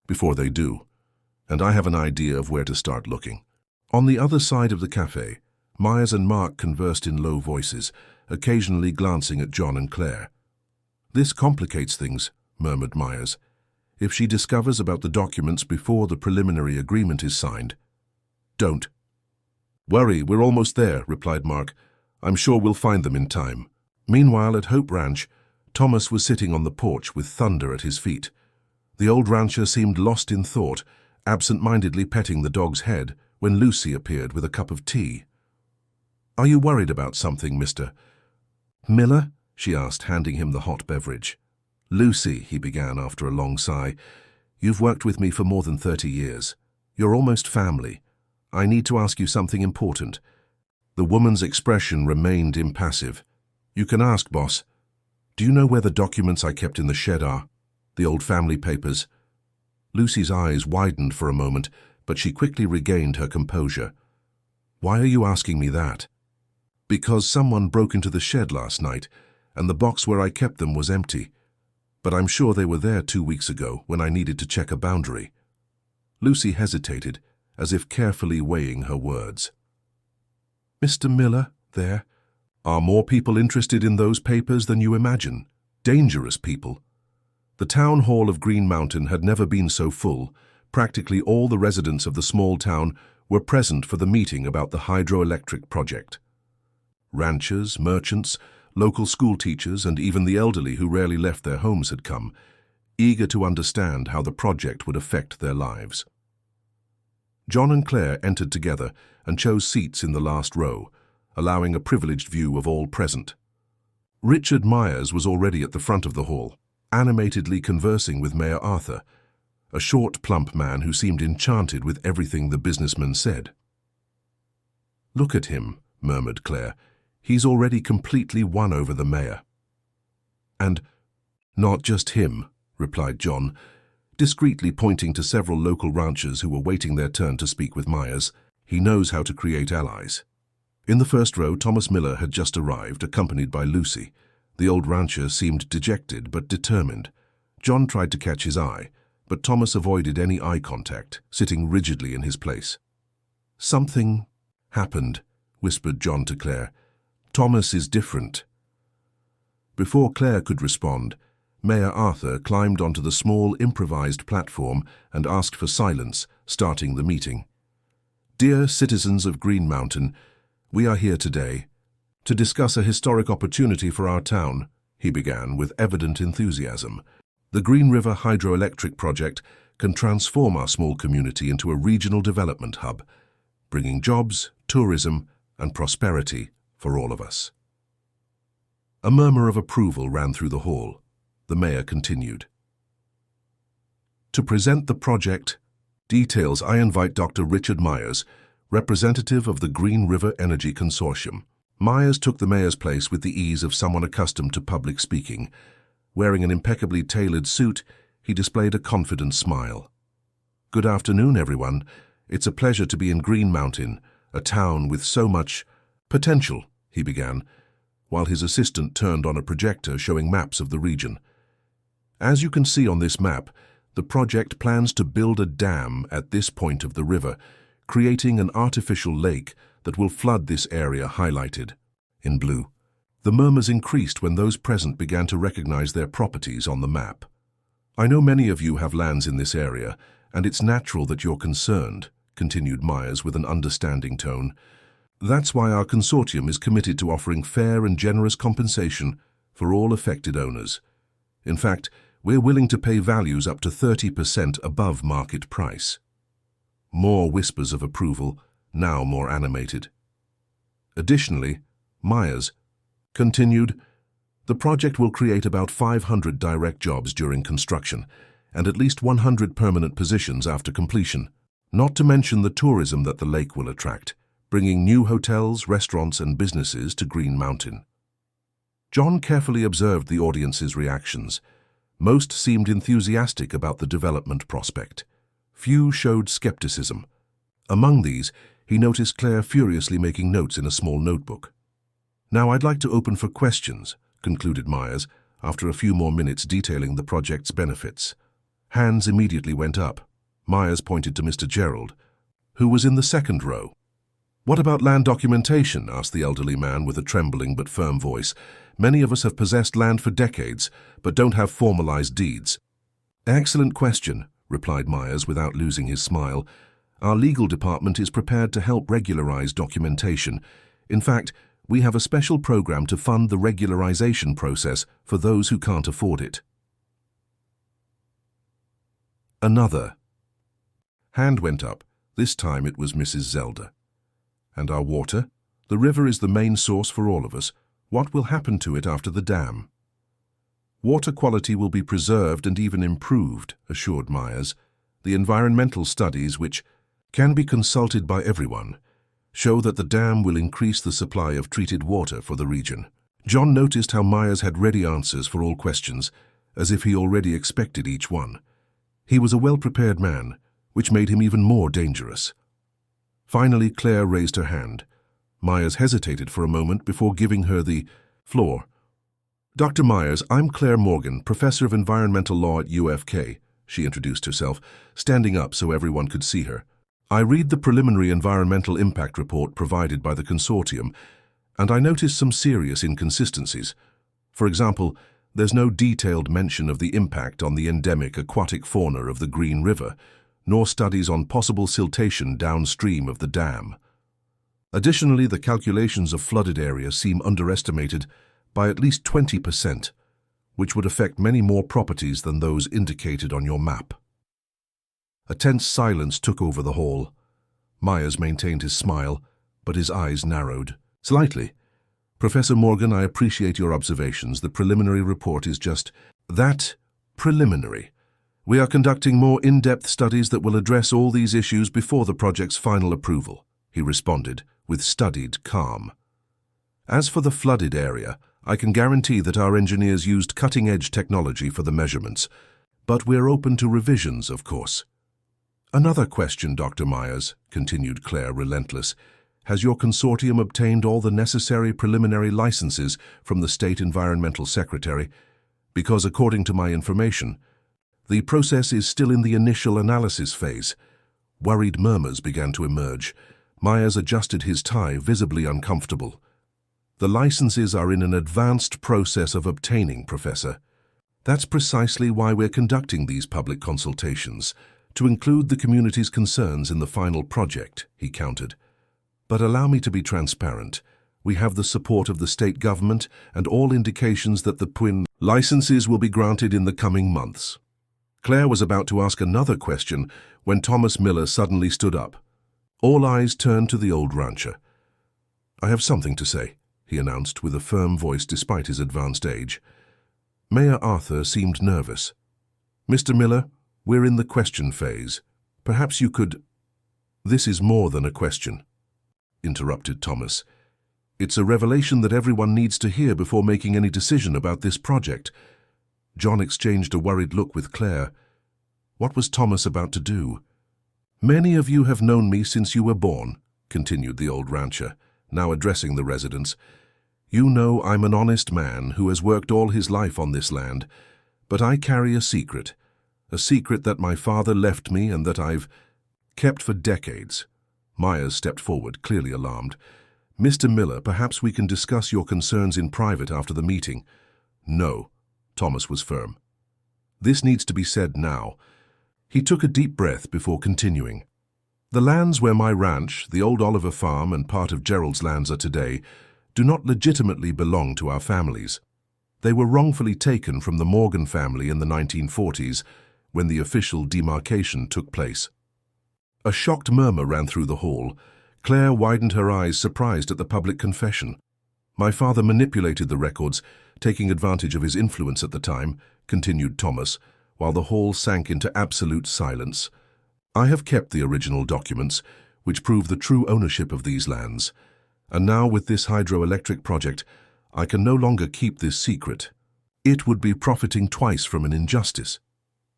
before they do, and I have an idea of where to start looking. On the other side of the cafe, Myers and Mark conversed in low voices, occasionally glancing at John and Claire. This complicates things, murmured Myers. If she discovers about the documents before the preliminary agreement is signed. Don't worry, we're almost there, replied Mark. I'm sure we'll find them in time. Meanwhile, at Hope Ranch, Thomas was sitting on the porch with thunder at his feet. The old rancher seemed lost in thought, absent-mindedly petting the dog's head when Lucy appeared with a cup of tea. "Are you worried about something, Mr. Miller?" she asked, handing him the hot beverage. "Lucy," he began after a long sigh, "you've worked with me for more than 30 years. You're almost family. I need to ask you something important." The woman's expression remained impassive. "You can ask, boss. Do you know where the documents I kept in the shed are? The old family papers?" Lucy's eyes widened for a moment, but she quickly regained her composure. "Why are you asking me that?" "Because someone broke into the shed last night, and the box where I kept them was empty. But I'm sure they were there 2 weeks ago when I needed to check a boundary." Lucy hesitated, as if carefully weighing her words. "Mr. Miller, there are more people interested in those papers than you imagine. Dangerous people." The town hall of Green Mountain had never been so full. Practically all the residents of the small town were present for the meeting about the hydroelectric project. Ranchers, merchants, local school teachers, and even the elderly who rarely left their homes had come, eager to understand how the project would affect their lives. John and Claire entered together and chose seats in the last row, allowing a privileged view of all present. Richard Myers was already at the front of the hall, animatedly conversing with Mayor Arthur, a short, plump man who seemed enchanted with everything the businessman said. "Look at him," murmured Claire. "He's already completely won over the mayor." "And not just him," replied John, discreetly pointing to several local ranchers who were waiting their turn to speak with Myers. "He knows how to create allies." In the first row, Thomas Miller had just arrived, accompanied by Lucy. The old rancher seemed dejected but determined. John tried to catch his eye, but Thomas avoided any eye contact, sitting rigidly in his place. "Something happened," whispered John to Claire. "Thomas is different." Before Claire could respond, Mayor Arthur climbed onto the small improvised platform and asked for silence, starting the meeting. "Dear citizens of Green Mountain, we are here today to discuss a historic opportunity for our town," he began with evident enthusiasm. "The Green River Hydroelectric Project can transform our small community into a regional development hub, bringing jobs, tourism, and prosperity for all of us." A murmur of approval ran through the hall. The mayor continued. "To present the project details, I invite Dr. Richard Myers, representative of the Green River Energy Consortium." Myers took the mayor's place with the ease of someone accustomed to public speaking. Wearing an impeccably tailored suit, he displayed a confident smile. "Good afternoon, everyone. It's a pleasure to be in Green Mountain, a town with so much potential," he began, while his assistant turned on a projector showing maps of the region. "As you can see on this map, the project plans to build a dam at this point of the river, creating an artificial lake that will flood this area highlighted in blue." The murmurs increased when those present began to recognize their properties on the map. "I know many of you have lands in this area, and it's natural that you're concerned," continued Myers with an understanding tone. "That's why our consortium is committed to offering fair and generous compensation for all affected owners. In fact, we're willing to pay values up to 30% above market price." More whispers of approval, now more animated. Additionally, Myers continued, "The project will create about 500 direct jobs during construction and at least 100 permanent positions after completion, not to mention the tourism that the lake will attract, bringing new hotels, restaurants, and businesses to Green Mountain." John carefully observed the audience's reactions. Most seemed enthusiastic about the development prospect. Few showed skepticism. Among these, he noticed Claire furiously making notes in a small notebook. "Now I'd like to open for questions," concluded Myers, after a few more minutes detailing the project's benefits. Hands immediately went up. Myers pointed to Mr. Gerald, who was in the second row. "What about land documentation?" asked the elderly man with a trembling but firm voice. "Many of us have possessed land for decades, but don't have formalized deeds." "Excellent question," replied Myers without losing his smile. "Our legal department is prepared to help regularize documentation. In fact, we have a special program to fund the regularization process for those who can't afford it." Another. Hand went up. This time it was Mrs. Zelda. And our water? The river is the main source for all of us. What will happen to it after the dam? Water quality will be preserved and even improved, assured Myers. The environmental studies, which can be consulted by everyone, show that the dam will increase the supply of treated water for the region. John noticed how Myers had ready answers for all questions, as if he already expected each one. He was a well-prepared man, which made him even more dangerous. Finally, Claire raised her hand. Myers hesitated for a moment before giving her the floor. "Dr. Myers, I'm Claire Morgan, Professor of Environmental Law at UFK," she introduced herself, standing up so everyone could see her. "I read the preliminary environmental impact report provided by the consortium, and I noticed some serious inconsistencies. For example, there's no detailed mention of the impact on the endemic aquatic fauna of the Green River, nor studies on possible siltation downstream of the dam. Additionally, the calculations of flooded area seem underestimated by at least 20%, which would affect many more properties than those indicated on your map." A tense silence took over the hall. Myers maintained his smile, but his eyes narrowed slightly. "Professor Morgan, I appreciate your observations. The preliminary report is just that, preliminary. We are conducting more in-depth studies that will address all these issues before the project's final approval," he responded, with studied calm. "As for the flooded area, I can guarantee that our engineers used cutting-edge technology for the measurements, but we're open to revisions, of course." "Another question, Dr. Myers," continued Claire, relentless. "Has your consortium obtained all the necessary preliminary licenses from the State Environmental Secretary? Because according to my information, the process is still in the initial analysis phase." Worried murmurs began to emerge. Myers adjusted his tie, visibly uncomfortable. "The licenses are in an advanced process of obtaining, Professor. That's precisely why we're conducting these public consultations, to include the community's concerns in the final project," he countered. "But allow me to be transparent. We have the support of the state government and all indications that the PWIN licenses will be granted in the coming months." Claire was about to ask another question when Thomas Miller suddenly stood up. All eyes turned to the old rancher. "I have something to say," he announced with a firm voice despite his advanced age. Mayor Arthur seemed nervous. "Mr. Miller, we're in the question phase. Perhaps you could—" "This is more than a question," interrupted Thomas. "It's a revelation that everyone needs to hear before making any decision about this project." John exchanged a worried look with Claire. What was Thomas about to do? "Many of you have known me since you were born," continued the old rancher, now addressing the residents. "You know I'm an honest man who has worked all his life on this land, but I carry a secret that my father left me and that I've kept for decades." Myers stepped forward, clearly alarmed. "Mr. Miller, perhaps we can discuss your concerns in private after the meeting." "No," Thomas was firm. "This needs to be said now." He took a deep breath before continuing. "The lands where my ranch, the old Oliver Farm, and part of Gerald's lands are today do not legitimately belong to our families. They were wrongfully taken from the Morgan family in the 1940s, when the official demarcation took place." A shocked murmur ran through the hall. Claire widened her eyes, surprised at the public confession. "My father manipulated the records, taking advantage of his influence at the time," continued Thomas, while the hall sank into absolute silence. "I have kept the original documents, which prove the true ownership of these lands. And now with this hydroelectric project, I can no longer keep this secret. It would be profiting twice from an injustice."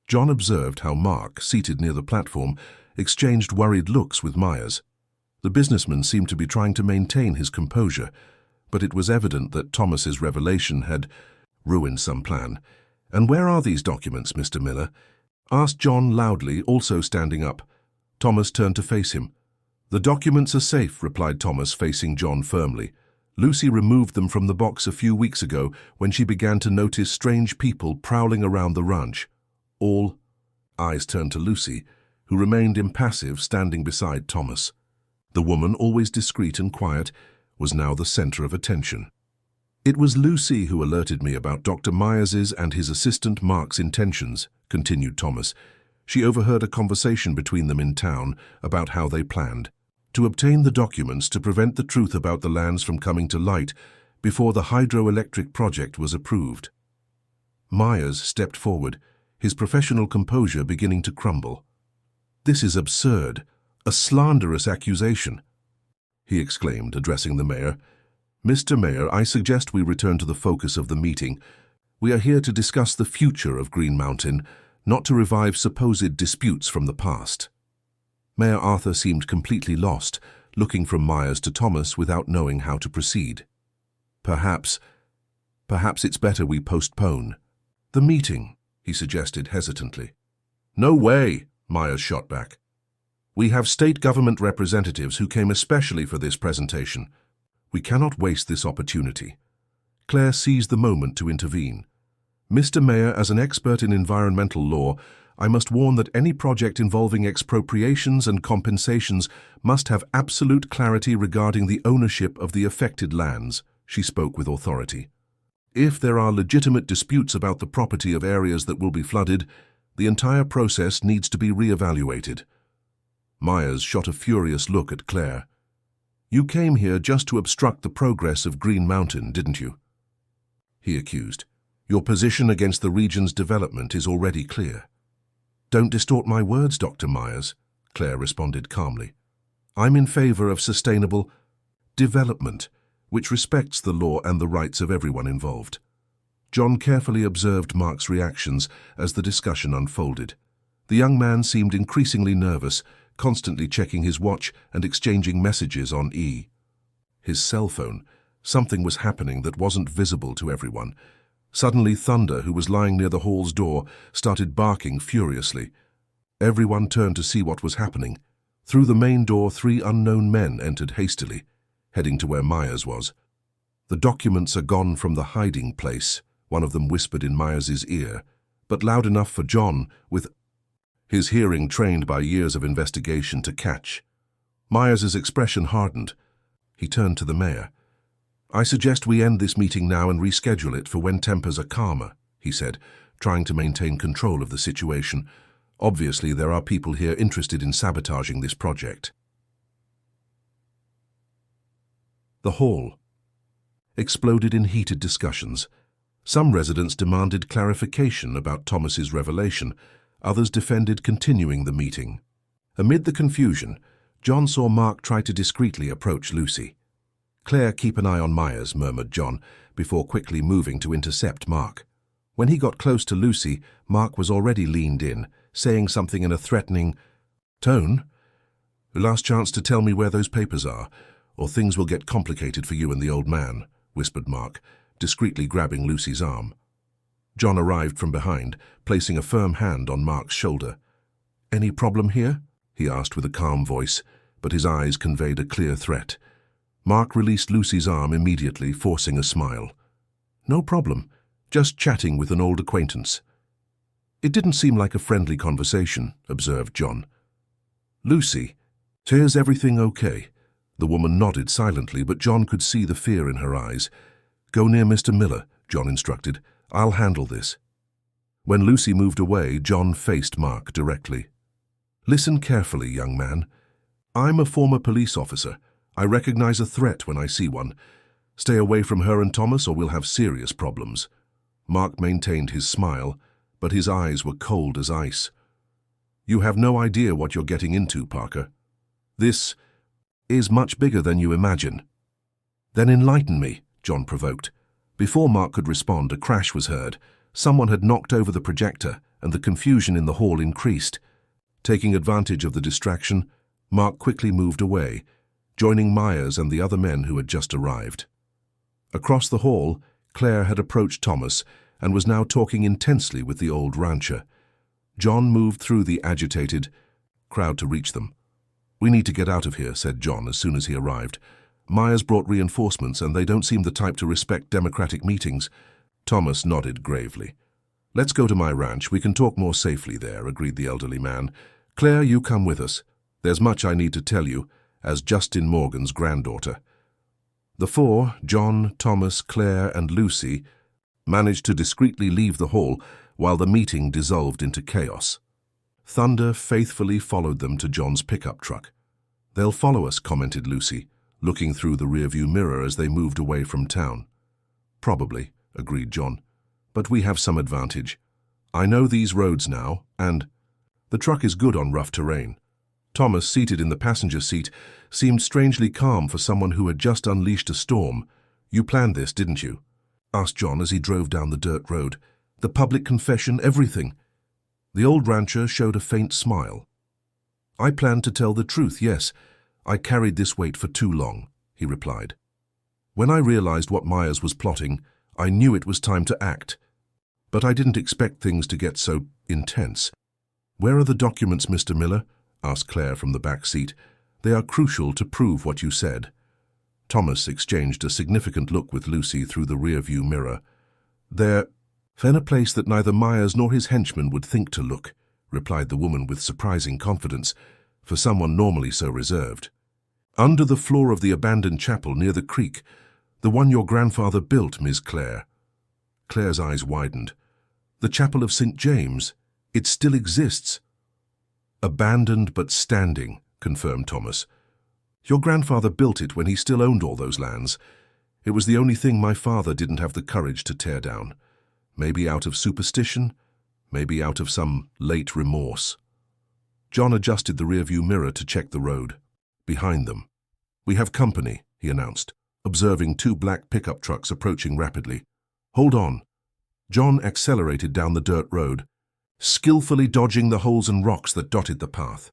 John observed how Mark, seated near the platform, exchanged worried looks with Myers. The businessman seemed to be trying to maintain his composure, but it was evident that Thomas's revelation had ruined some plan. "And where are these documents, Mr. Miller?" asked John loudly, also standing up. Thomas turned to face him. "The documents are safe," replied Thomas, facing John firmly. "Lucy removed them from the box a few weeks ago when she began to notice strange people prowling around the ranch. All eyes turned to Lucy, who remained impassive, standing beside Thomas. The woman, always discreet and quiet, was now the center of attention. "It was Lucy who alerted me about Dr. Myers's and his assistant Mark's intentions," continued Thomas. She overheard a conversation between them in town about how they planned to obtain the documents to prevent the truth about the lands from coming to light before the hydroelectric project was approved. Myers stepped forward, his professional composure beginning to crumble. "This is absurd, a slanderous accusation," he exclaimed, addressing the mayor. "Mr. Mayor, I suggest we return to the focus of the meeting. We are here to discuss the future of Green Mountain, not to revive supposed disputes from the past." Mayor Arthur seemed completely lost, looking from Myers to Thomas without knowing how to proceed. Perhaps it's better we postpone the meeting," he suggested hesitantly. "No way," Myers shot back. "We have state government representatives who came especially for this presentation. We cannot waste this opportunity." Claire seized the moment to intervene. "Mr. Mayor, as an expert in environmental law, I must warn that any project involving expropriations and compensations must have absolute clarity regarding the ownership of the affected lands," she spoke with authority. "If there are legitimate disputes about the property of areas that will be flooded, the entire process needs to be re-evaluated." Myers shot a furious look at Claire. "You came here just to obstruct the progress of Green Mountain, didn't you?" he accused. "Your position against the region's development is already clear." "Don't distort my words, Dr. Myers," Claire responded calmly. "I'm in favor of sustainable development, which respects the law and the rights of everyone involved." John carefully observed Mark's reactions as the discussion unfolded. The young man seemed increasingly nervous, constantly checking his watch and exchanging messages on his cell phone. Something was happening that wasn't visible to everyone. Suddenly, Thunder, who was lying near the hall's door, started barking furiously. Everyone turned to see what was happening. Through the main door, 3 unknown men entered hastily, heading to where Myers was. "The documents are gone from the hiding place," one of them whispered in Myers's ear, but loud enough for John, with his hearing trained by years of investigation, to catch. Myers's expression hardened. He turned to the mayor. "I suggest we end this meeting now and reschedule it for when tempers are calmer," he said, trying to maintain control of the situation. "Obviously, there are people here interested in sabotaging this project." The hall exploded in heated discussions. Some residents demanded clarification about Thomas's revelation. Others defended continuing the meeting. Amid the confusion, John saw Mark try to discreetly approach Lucy. "Claire, keep an eye on Myers," murmured John, before quickly moving to intercept Mark. When he got close to Lucy, Mark was already leaned in, saying something in a threatening tone. "Last chance to tell me where those papers are, or things will get complicated for you and the old man," whispered Mark, discreetly grabbing Lucy's arm. John arrived from behind, placing a firm hand on Mark's shoulder. "Any problem here?" he asked with a calm voice, but his eyes conveyed a clear threat. Mark released Lucy's arm immediately, forcing a smile. "No problem, just chatting with an old acquaintance." "It didn't seem like a friendly conversation," observed John. "Lucy, here's everything okay?" The woman nodded silently, but John could see the fear in her eyes. "Go near Mr. Miller," John instructed. "I'll handle this." When Lucy moved away, John faced Mark directly. "Listen carefully, young man. I'm a former police officer. I recognize a threat when I see one. Stay away from her and Thomas, or we'll have serious problems." Mark maintained his smile, but his eyes were cold as ice. "You have no idea what you're getting into, Parker. This is much bigger than you imagine." "Then enlighten me," John provoked. Before Mark could respond, a crash was heard. Someone had knocked over the projector, and the confusion in the hall increased. Taking advantage of the distraction, Mark quickly moved away, joining Myers and the other men who had just arrived. Across the hall, Claire had approached Thomas and was now talking intensely with the old rancher. John moved through the agitated crowd to reach them. "We need to get out of here," said John as soon as he arrived. "Myers brought reinforcements, and they don't seem the type to respect democratic meetings." Thomas nodded gravely. "Let's go to my ranch. We can talk more safely there," agreed the elderly man. "Claire, you come with us. There's much I need to tell you, as Justin Morgan's granddaughter." The four, John, Thomas, Claire, and Lucy, managed to discreetly leave the hall while the meeting dissolved into chaos. Thunder faithfully followed them to John's pickup truck. "They'll follow us," commented Lucy, looking through the rearview mirror as they moved away from town. "Probably," agreed John, "but we have some advantage. I know these roads now, and the truck is good on rough terrain." Thomas, seated in the passenger seat, seemed strangely calm for someone who had just unleashed a storm. "You planned this, didn't you?" asked John as he drove down the dirt road. "The public confession, everything." The old rancher showed a faint smile. "I planned to tell the truth, yes. I carried this weight for too long," he replied. "When I realized what Myers was plotting, I knew it was time to act. But I didn't expect things to get so intense." "Where are the documents, Mr. Miller?" asked Claire from the back seat. "They are crucial to prove what you said." Thomas exchanged a significant look with Lucy through the rearview mirror. "They're in a place that neither Myers nor his henchmen would think to look," replied the woman with surprising confidence, for someone normally so reserved. "Under the floor of the abandoned chapel near the creek, the one your grandfather built, Miss Claire." Claire's eyes widened. "The chapel of St. James? It still exists?" "Abandoned but standing," confirmed Thomas. "Your grandfather built it when he still owned all those lands. It was the only thing my father didn't have the courage to tear down. Maybe out of superstition, maybe out of some late remorse." John adjusted the rearview mirror to check the road. Behind them, "We have company," he announced, observing two black pickup trucks approaching rapidly. "Hold on." John accelerated down the dirt road, skillfully dodging the holes and rocks that dotted the path.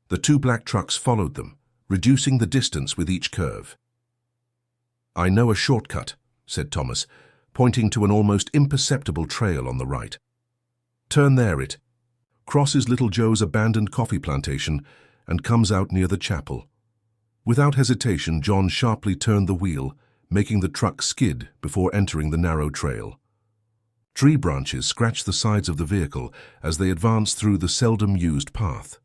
The two black trucks followed them, reducing the distance with each curve. "I know a shortcut," said Thomas, pointing to an almost imperceptible trail on the right. "Turn there, it crosses Little Joe's abandoned coffee plantation and comes out near the chapel." Without hesitation, John sharply turned the wheel, making the truck skid before entering the narrow trail. Tree branches scratched the sides of the vehicle as they advanced through the seldom-used path.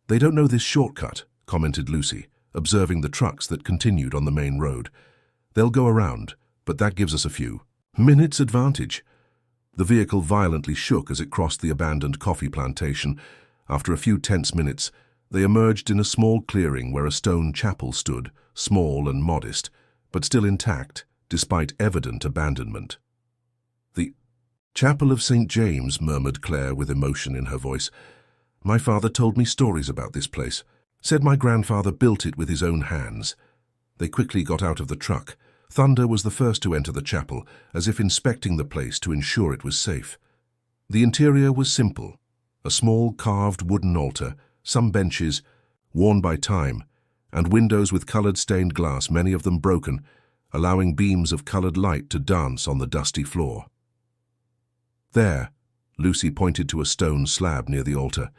"They don't know this shortcut," commented Lucy, observing the trucks that continued on the main road. "They'll go around, but that gives us a few minutes advantage." The vehicle violently shook as it crossed the abandoned coffee plantation. After a few tense minutes, they emerged in a small clearing where a stone chapel stood, small and modest, but still intact, despite evident abandonment. "The Chapel of St. James," murmured Claire with emotion in her voice. "My father told me stories about this place. Said my grandfather built it with his own hands." They quickly got out of the truck. Thunder was the first to enter the chapel, as if inspecting the place to ensure it was safe. The interior was simple. A small carved wooden altar, some benches, worn by time, and windows with colored stained glass, many of them broken, allowing beams of colored light to dance on the dusty floor. "There," Lucy pointed to a stone slab near the altar.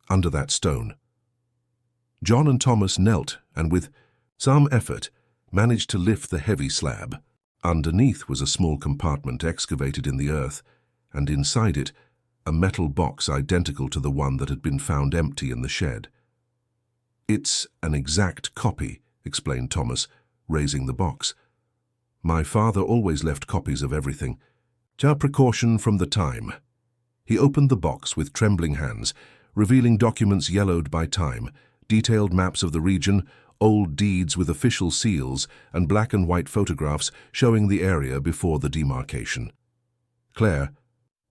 "Under that stone." John and Thomas knelt and, with some effort, managed to lift the heavy slab. Underneath was a small compartment excavated in the earth, and inside it, a metal box identical to the one that had been found empty in the shed. "It's an exact copy," explained Thomas, raising the box. "My father always left copies of everything. A precaution from the time." He opened the box with trembling hands, revealing documents yellowed by time, detailed maps of the region, old deeds with official seals, and black and white photographs showing the area before the demarcation. Claire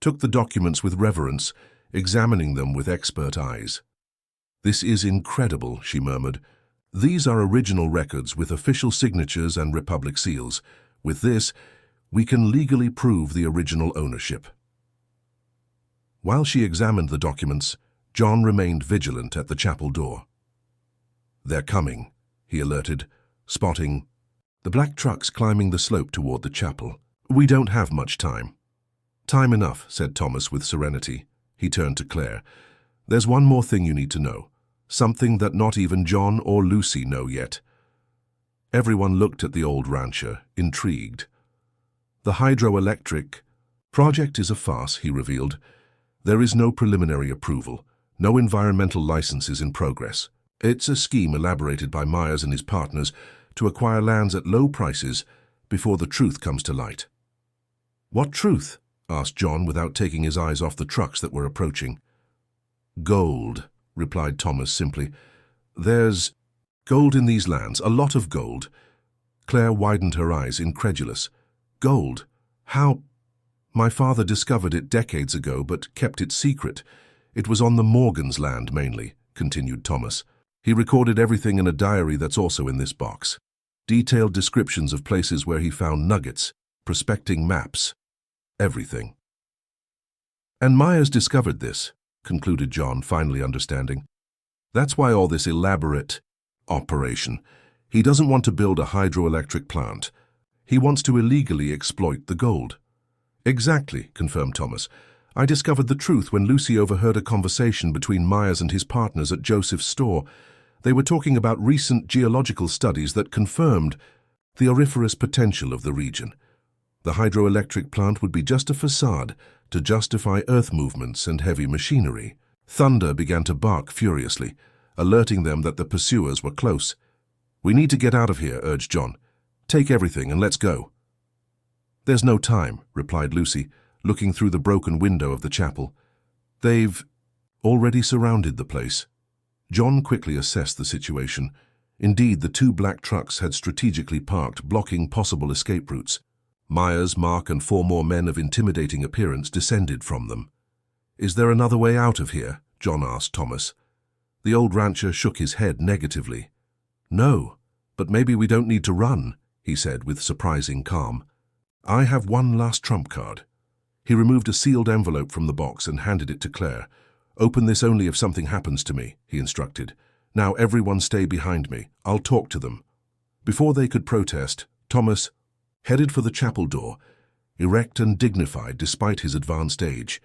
took the documents with reverence, examining them with expert eyes. "This is incredible," she murmured. "These are original records with official signatures and Republic seals. With this, we can legally prove the original ownership." While she examined the documents, John remained vigilant at the chapel door. "They're coming," he alerted, spotting the black trucks climbing the slope toward the chapel. "We don't have much time." "Time enough," said Thomas with serenity. He turned to Claire. "There's one more thing you need to know, something that not even John or Lucy know yet." Everyone looked at the old rancher, intrigued. "The hydroelectric project is a farce," he revealed. "There is no preliminary approval, no environmental licenses in progress. It's a scheme elaborated by Myers and his partners to acquire lands at low prices before the truth comes to light." "What truth?" asked John without taking his eyes off the trucks that were approaching. Gold, replied Thomas simply. There's gold in these lands, a lot of gold. Claire widened her eyes, incredulous. Gold? How? My father discovered it decades ago, but kept it secret. It was on the Morgans' land, mainly, continued Thomas. He recorded everything in a diary that's also in this box. Detailed descriptions of places where he found nuggets, prospecting maps, everything. And Myers discovered this, concluded John, finally understanding. That's why all this elaborate operation. He doesn't want to build a hydroelectric plant. He wants to illegally exploit the gold. Exactly, confirmed Thomas. I discovered the truth when Lucy overheard a conversation between Myers and his partners at Joseph's store. They were talking about recent geological studies that confirmed the auriferous potential of the region. The hydroelectric plant would be just a facade to justify earth movements and heavy machinery. Thunder began to bark furiously, alerting them that the pursuers were close. We need to get out of here, urged John. Take everything and let's go. There's no time, replied Lucy, looking through the broken window of the chapel. They've already surrounded the place. John quickly assessed the situation. Indeed, the two black trucks had strategically parked, blocking possible escape routes. Myers, Mark, and 4 more men of intimidating appearance descended from them. Is there another way out of here? John asked Thomas. The old rancher shook his head negatively. No, but maybe we don't need to run, he said with surprising calm. I have one last trump card. He removed a sealed envelope from the box and handed it to Claire. Open this only if something happens to me, he instructed. Now everyone stay behind me. I'll talk to them. Before they could protest, Thomas headed for the chapel door, erect and dignified despite his advanced age.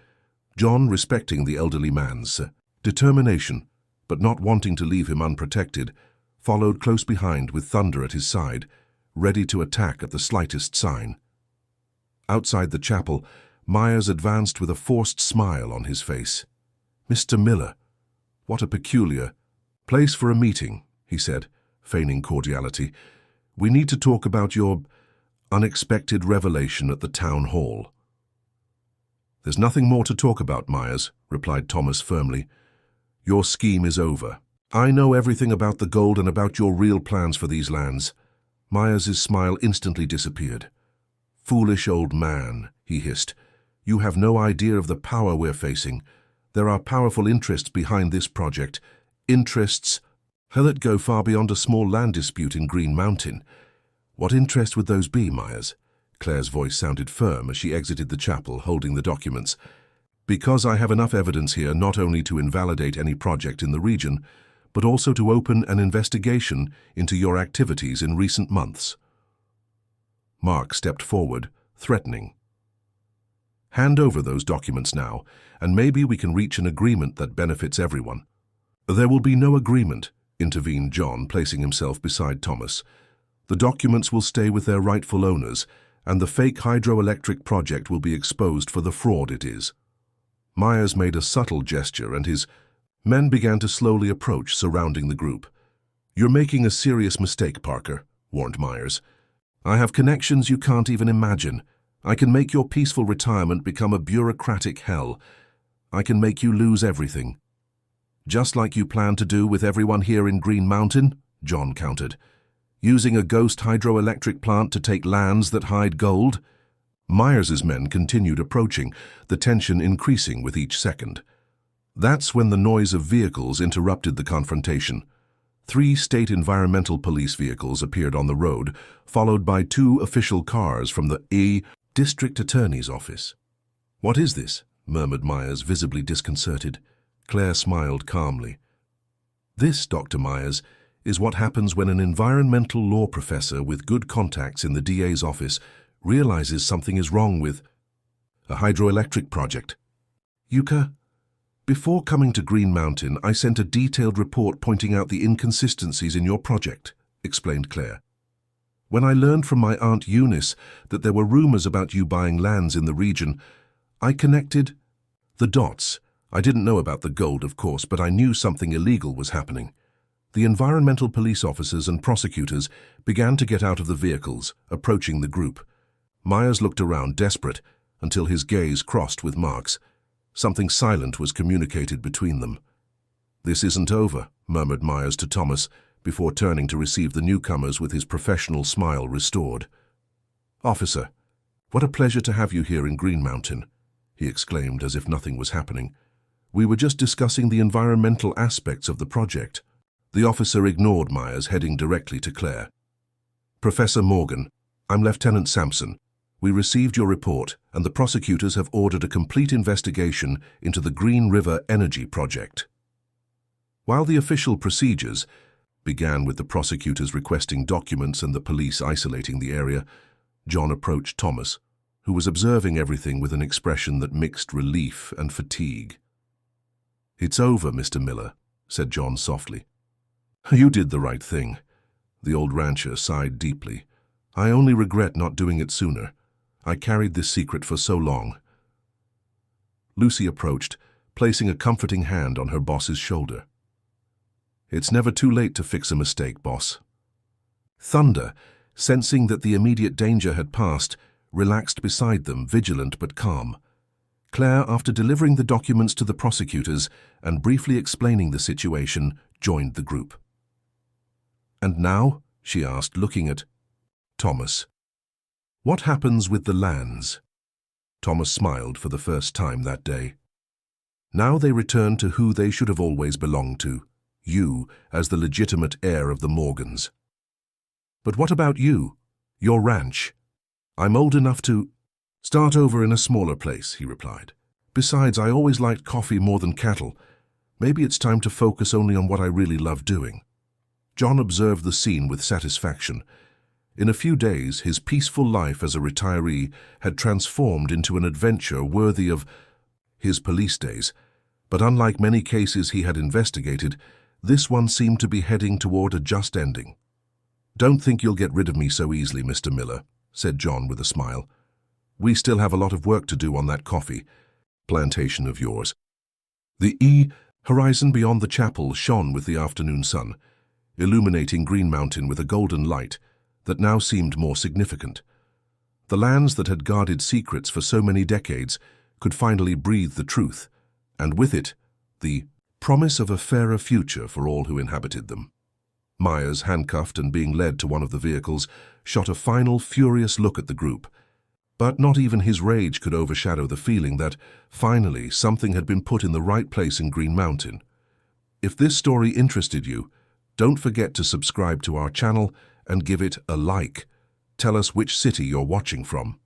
John, respecting the elderly man's determination, but not wanting to leave him unprotected, followed close behind with Thunder at his side, ready to attack at the slightest sign. Outside the chapel, Myers advanced with a forced smile on his face. Mr. Miller, what a peculiar place for a meeting, he said, feigning cordiality. We need to talk about your unexpected revelation at the town hall. There's nothing more to talk about, Myers, replied Thomas firmly. Your scheme is over. I know everything about the gold and about your real plans for these lands. Myers' smile instantly disappeared. Foolish old man, he hissed. You have no idea of the power we're facing. There are powerful interests behind this project. Interests that go far beyond a small land dispute in Green Mountain. What interest would those be, Myers? Claire's voice sounded firm as she exited the chapel, holding the documents. Because I have enough evidence here not only to invalidate any project in the region, but also to open an investigation into your activities in recent months. Mark stepped forward, threatening. Hand over those documents now, and maybe we can reach an agreement that benefits everyone. There will be no agreement, intervened John, placing himself beside Thomas. The documents will stay with their rightful owners, and the fake hydroelectric project will be exposed for the fraud it is. Myers made a subtle gesture, and his men began to slowly approach, surrounding the group. You're making a serious mistake, Parker, warned Myers. I have connections you can't even imagine. I can make your peaceful retirement become a bureaucratic hell. I can make you lose everything. Just like you plan to do with everyone here in Green Mountain, John countered. Using a ghost hydroelectric plant to take lands that hide gold? Myers's men continued approaching, the tension increasing with each second. That's when the noise of vehicles interrupted the confrontation. 3 state environmental police vehicles appeared on the road, followed by 2 official cars from the district attorney's office. What is this? Murmured Myers, visibly disconcerted. Claire smiled calmly. This, Dr. Myers, is what happens when an environmental law professor with good contacts in the DA's office realizes something is wrong with a hydroelectric project. Yuka, before coming to Green Mountain, I sent a detailed report pointing out the inconsistencies in your project, explained Claire. When I learned from my Aunt Eunice that there were rumors about you buying lands in the region, I connected the dots. I didn't know about the gold, of course, but I knew something illegal was happening. The environmental police officers and prosecutors began to get out of the vehicles, approaching the group. Myers looked around, desperate, until his gaze crossed with Mark's. Something silent was communicated between them. "This isn't over," murmured Myers to Thomas, before turning to receive the newcomers with his professional smile restored. "Officer, what a pleasure to have you here in Green Mountain," he exclaimed as if nothing was happening. "We were just discussing the environmental aspects of the project." The officer ignored Myers, heading directly to Claire. "Professor Morgan, I'm Lieutenant Sampson. We received your report, and the prosecutors have ordered a complete investigation into the Green River Energy Project." While the official procedures began with the prosecutors requesting documents and the police isolating the area, John approached Thomas, who was observing everything with an expression that mixed relief and fatigue. "It's over, Mr. Miller," said John softly. "You did the right thing." The old rancher sighed deeply. "I only regret not doing it sooner. I carried this secret for so long." Lucy approached, placing a comforting hand on her boss's shoulder. "It's never too late to fix a mistake, boss." Thunder, sensing that the immediate danger had passed, relaxed beside them, vigilant but calm. Claire, after delivering the documents to the prosecutors and briefly explaining the situation, joined the group. "And now?" she asked, looking at Thomas. "What happens with the lands?" Thomas smiled for the first time that day. "Now they return to who they should have always belonged to, you as the legitimate heir of the Morgans." "But what about you? Your ranch?" "I'm old enough to start over in a smaller place," he replied. "Besides, I always liked coffee more than cattle. Maybe it's time to focus only on what I really love doing." John observed the scene with satisfaction. In a few days, his peaceful life as a retiree had transformed into an adventure worthy of his police days. But unlike many cases he had investigated, this one seemed to be heading toward a just ending. "Don't think you'll get rid of me so easily, Mr. Miller," said John with a smile. "We still have a lot of work to do on that coffee plantation of yours." The horizon beyond the chapel shone with the afternoon sun, illuminating Green Mountain with a golden light that now seemed more significant. The lands that had guarded secrets for so many decades could finally breathe the truth, and with it, the promise of a fairer future for all who inhabited them. Myers, handcuffed and being led to one of the vehicles, shot a final furious look at the group. But not even his rage could overshadow the feeling that, finally, something had been put in the right place in Green Mountain. If this story interested you, don't forget to subscribe to our channel and give it a like. Tell us which city you're watching from.